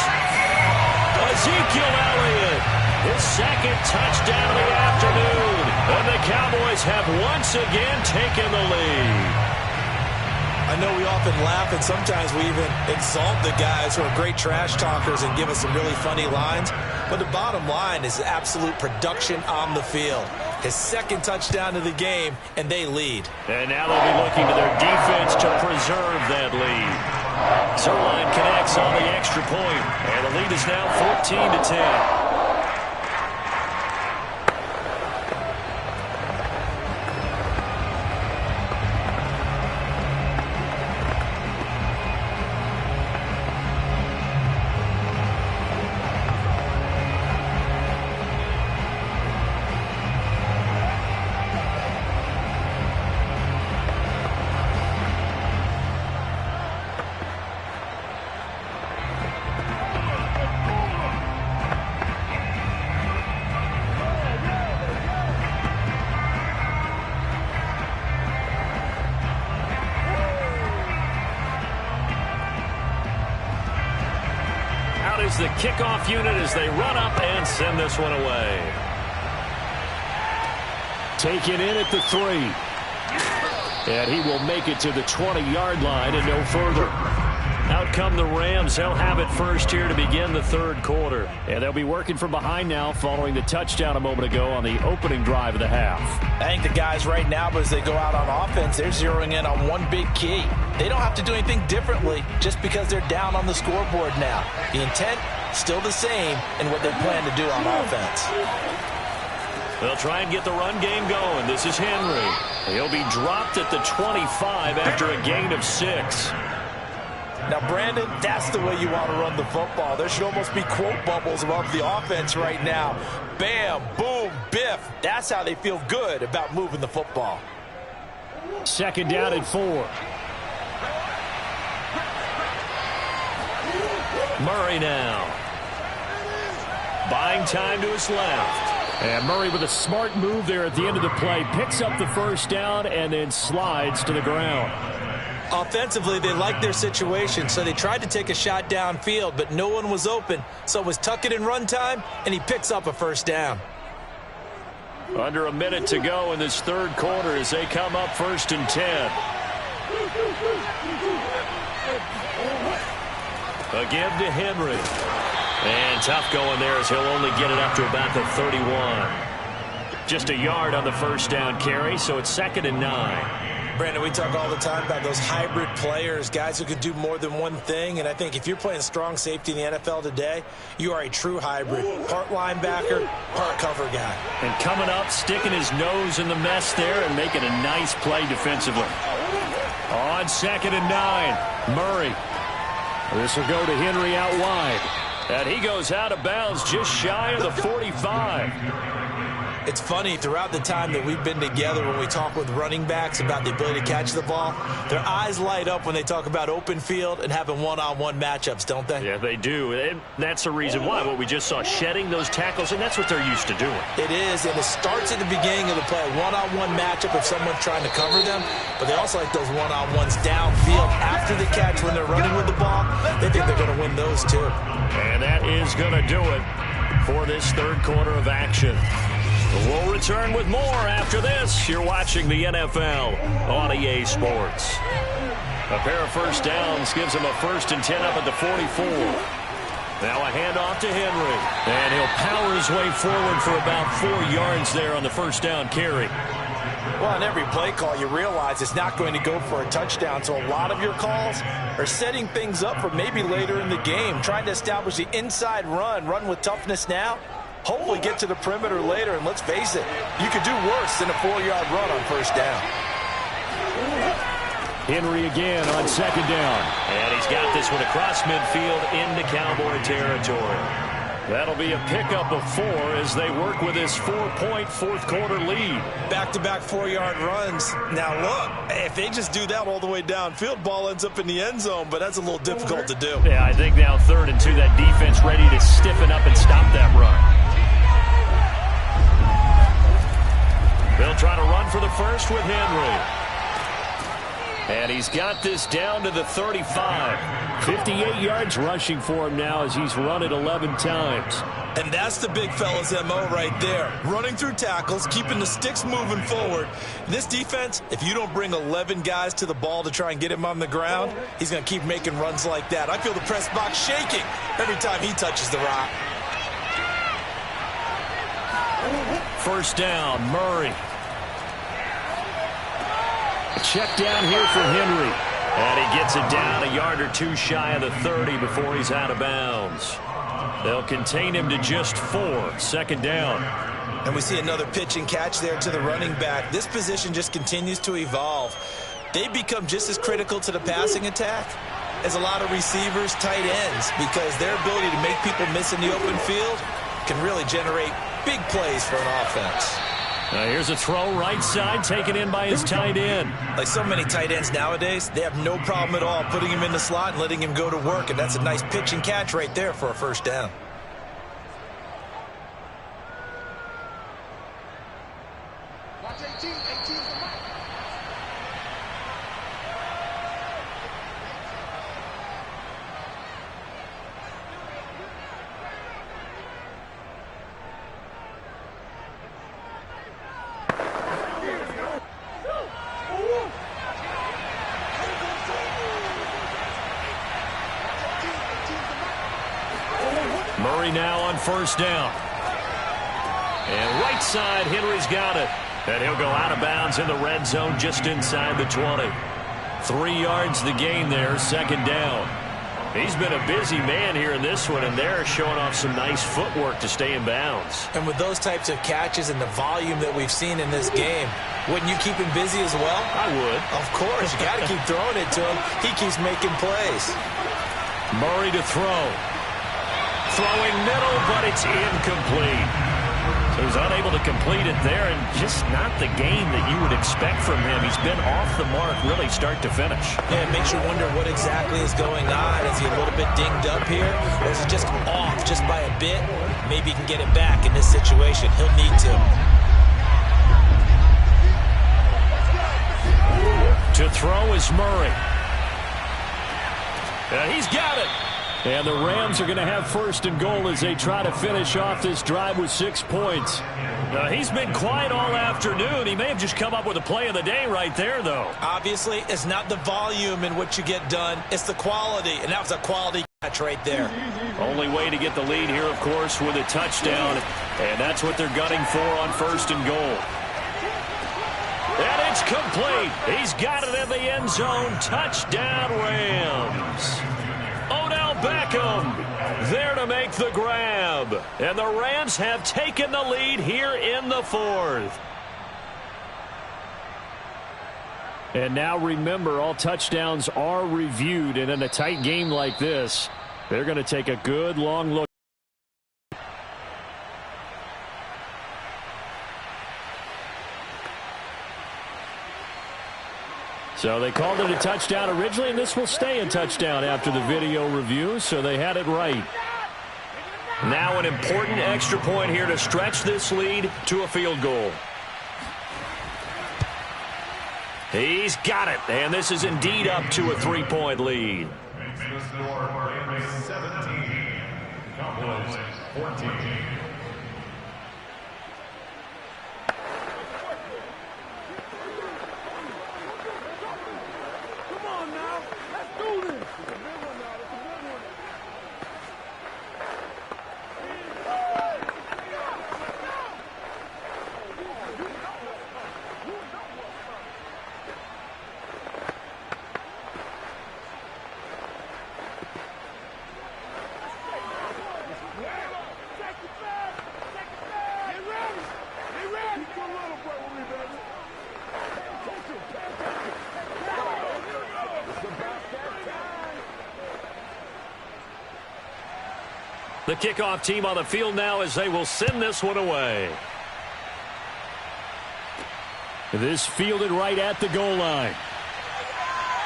Ezekiel Elliott, his 2nd touchdown of the afternoon. And the Cowboys have once again taken the lead. I know we often laugh, and sometimes we even exalt the guys who are great trash talkers and give us some really funny lines. But the bottom line is absolute production on the field. His 2nd touchdown of the game, and they lead. And now they'll be looking to their defense to preserve that lead. Zerline connects on the extra point, and the lead is now 14-10. The kickoff unit as they run up and send this one away. Taken in at the 3. And he will make it to the 20-yard line and no further. Out come the Rams. They'll have it first here to begin the 3rd quarter. And they'll be working from behind now following the touchdown a moment ago on the opening drive of the half. I think the guys right now, as they go out on offense, they're zeroing in on one big key. They don't have to do anything differently just because they're down on the scoreboard now. The intent, still the same in what they plan to do on offense. They'll try and get the run game going. This is Henry. He'll be dropped at the 25 after a gain of 6. Now, Brandon, that's the way you want to run the football. There should almost be quote bubbles above the offense right now. Bam, boom, biff. That's how they feel good about moving the football. Second down and 4. Murray now. Buying time to his left. And Murray with a smart move there at the end of the play. Picks up the first down and then slides to the ground. Offensively, they liked their situation, so they tried to take a shot downfield, but no one was open. So it was tuck it in run time, and he picks up a first down. Under a minute to go in this third quarter as they come up 1st and 10. A give to Henry. And tough going there as he'll only get it up to about the 31. Just a yard on the first down carry, so it's 2nd and 9. Brandon, we talk all the time about those hybrid players, guys who can do more than one thing. And I think if you're playing strong safety in the NFL today, you are a true hybrid. Part linebacker, part cover guy. And coming up, sticking his nose in the mess there and making a nice play defensively. On 2nd and 9, Murray. This will go to Henry out wide. And he goes out of bounds just shy of the 45. It's funny, throughout the time that we've been together when we talk with running backs about the ability to catch the ball, their eyes light up when they talk about open field and having one-on-one matchups, don't they? Yeah, they do. And that's the reason why. What we just saw, shedding those tackles, and that's what they're used to doing. It is, and it starts at the beginning of the play. One-on-one matchup if someone's trying to cover them, but they also like those one-on-ones downfield after the catch when they're running with the ball. They think they're going to win those too. And that is going to do it for this third quarter of action. We'll return with more after this. You're watching the NFL on EA Sports. A pair of first downs gives him a 1st and 10 up at the 44. Now a handoff to Henry. And he'll power his way forward for about 4 yards there on the first down carry. Well, on every play call, you realize it's not going to go for a touchdown, so a lot of your calls are setting things up for maybe later in the game, trying to establish the inside run with toughness now, hopefully get to the perimeter later, and let's face it, you could do worse than a 4-yard run on first down. Henry again on 2nd down. And he's got this one across midfield into Cowboy territory. That'll be a pickup of 4 as they work with this 4-point fourth quarter lead. Back-to-back 4-yard runs. Now look, if they just do that all the way downfield, ball ends up in the end zone, but that's a little difficult to do. Yeah, I think now 3rd and 2, that defense ready to stiffen up and stop that run. They'll try to run for the first with Henry. And he's got this down to the 35. 58 yards rushing for him now as he's run it 11 times. And that's the big fella's MO right there. Running through tackles, keeping the sticks moving forward. This defense, if you don't bring 11 guys to the ball to try and get him on the ground, he's going to keep making runs like that. I feel the press box shaking every time he touches the rock. First down, Murray. Check down here for Henry. And he gets it down a yard or 2 shy of the 30 before he's out of bounds. They'll contain him to just 4. 2nd down. And we see another pitch and catch there to the running back. This position just continues to evolve. They become just as critical to the passing attack as a lot of receivers, tight ends, because their ability to make people miss in the open field can really generate big plays for an offense. Now here's a throw right side taken in by his tight end. Like so many tight ends nowadays, they have no problem at all putting him in the slot and letting him go to work, and that's a nice pitch and catch right there for a first down. Watch 18. 18's the mark. Murray now on first down. And right side, Henry's got it. And he'll go out of bounds in the red zone just inside the 20. 3 yards the gain there, 2nd down. He's been a busy man here in this one, and they're showing off some nice footwork to stay in bounds. And with those types of catches and the volume that we've seen in this game, wouldn't you keep him busy as well? I would. Of course, you got to keep throwing it to him. He keeps making plays. Murray to throw. Throwing middle, but it's incomplete. So he's unable to complete it there, and just not the game that you would expect from him. He's been off the mark really start to finish. Yeah, it makes you wonder what exactly is going on. Is he a little bit dinged up here, or is he just off just by a bit? Maybe he can get it back in this situation. He'll need to. To throw is Murray. And he's got it. And the Rams are going to have first and goal as they try to finish off this drive with 6 points. He's been quiet all afternoon. He may have just come up with a play of the day right there, though. Obviously, it's not the volume in which you get done. It's the quality, and that was a quality catch right there. Only way to get the lead here, of course, with a touchdown. And that's what they're gunning for on first and goal. And it's complete. He's got it in the end zone. Touchdown, Rams. Odell Beckham there to make the grab. And the Rams have taken the lead here in the fourth. And now remember, all touchdowns are reviewed. And in a tight game like this, they're going to take a good long look. So they called it a touchdown originally, and this will stay a touchdown after the video review, so they had it right. Now an important extra point here to stretch this lead to a field goal. He's got it, and this is indeed up to a 3-point lead. Makes the score Rams 17, Cowboys 14. The kickoff team on the field now as they will send this one away. This fielded right at the goal line.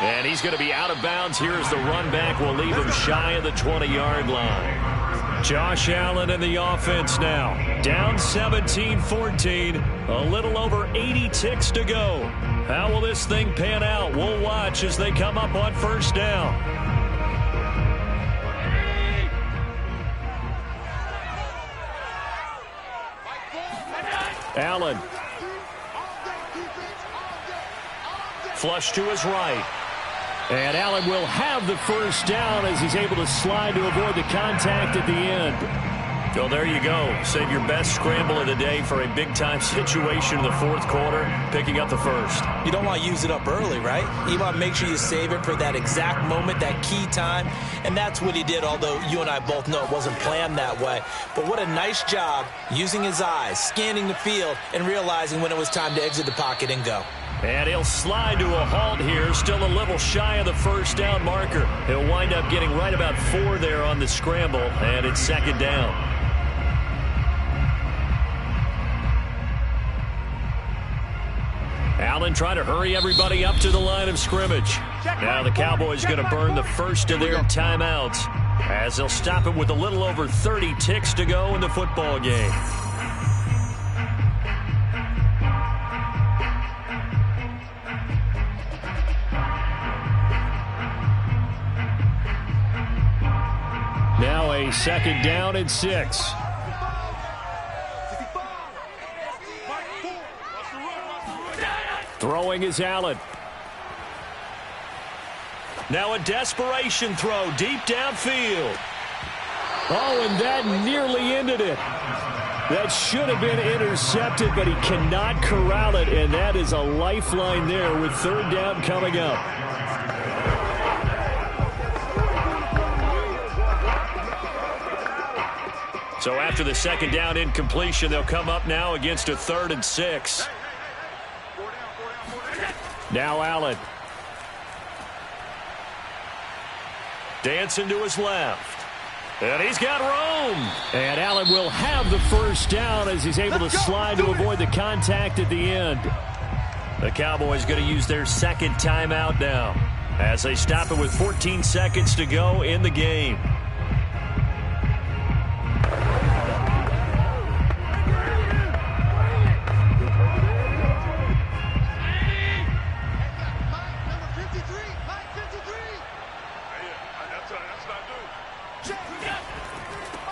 And he's going to be out of bounds here as the run back will leave him shy of the 20-yard line. Josh Allen in the offense now. Down 17-14. A little over 80 ticks to go. How will this thing pan out? We'll watch as they come up on first down. Allen. Flush to his right. And Allen will have the first down as he's able to slide to avoid the contact at the end. Well, there you go. Save your best scramble of the day for a big-time situation in the fourth quarter, picking up the first. You don't want to use it up early, right? You want to make sure you save it for that exact moment, that key time. And that's what he did, although you and I both know it wasn't planned that way. But what a nice job using his eyes, scanning the field, and realizing when it was time to exit the pocket and go. And he'll slide to a halt here, still a little shy of the first down marker. He'll wind up getting right about 4 there on the scramble, and it's second down. Allen trying to hurry everybody up to the line of scrimmage. Now the Cowboys going to burn the first of their timeouts as they'll stop it with a little over 30 ticks to go in the football game. Now a second down and 6. Throwing is Allen. Now a desperation throw deep downfield. Oh, and that nearly ended it. That should have been intercepted, but he cannot corral it, and that is a lifeline there with third down coming up. So after the second down incompletion, they'll come up now against a 3rd and 6. Now Allen. Dancing to his left. And he's got room. And Allen will have the first down as he's able to slide to avoid the contact at the end. The Cowboys going to use their second timeout now as they stop it with 14 seconds to go in the game.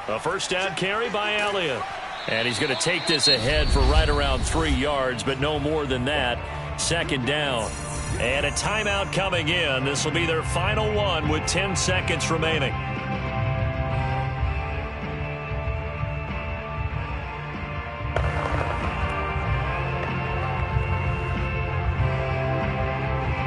A first down carry by Elliott. And he's going to take this ahead for right around 3 yards, but no more than that. Second down. And a timeout coming in. This will be their final one with 10 seconds remaining.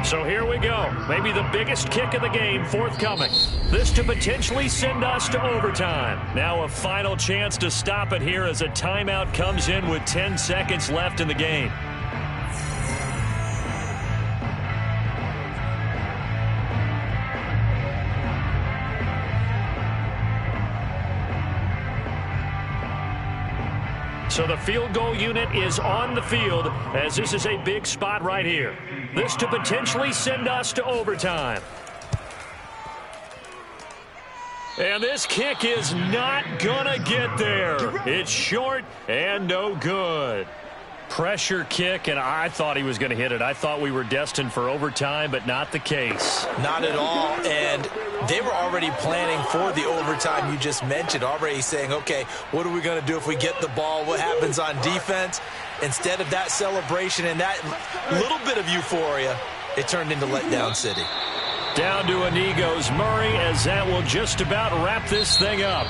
So here we go. Maybe the biggest kick of the game forthcoming. This to potentially send us to overtime. Now a final chance to stop it here as a timeout comes in with 10 seconds left in the game. So the field goal unit is on the field as this is a big spot right here. This to potentially send us to overtime. And this kick is not gonna get there. It's short and no good. Pressure kick, and I thought he was going to hit it. I thought we were destined for overtime, but not the case. Not at all, and they were already planning for the overtime you just mentioned, already saying, okay, what are we going to do if we get the ball? What happens on defense? Instead of that celebration and that little bit of euphoria, it turned into letdown city. Down to a knee goes Murray as that will just about wrap this thing up.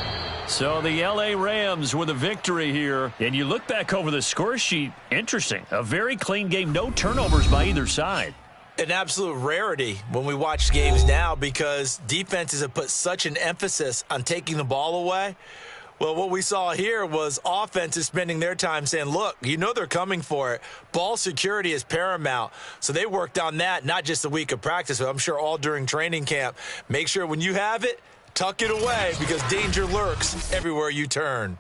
So the L.A. Rams with a victory here. And you look back over the score sheet, interesting. A very clean game, no turnovers by either side. An absolute rarity when we watch games now because defenses have put such an emphasis on taking the ball away. Well, what we saw here was offenses spending their time saying, look, you know they're coming for it. Ball security is paramount. So they worked on that, not just a week of practice, but I'm sure all during training camp. Make sure when you have it, tuck it away because danger lurks everywhere you turn.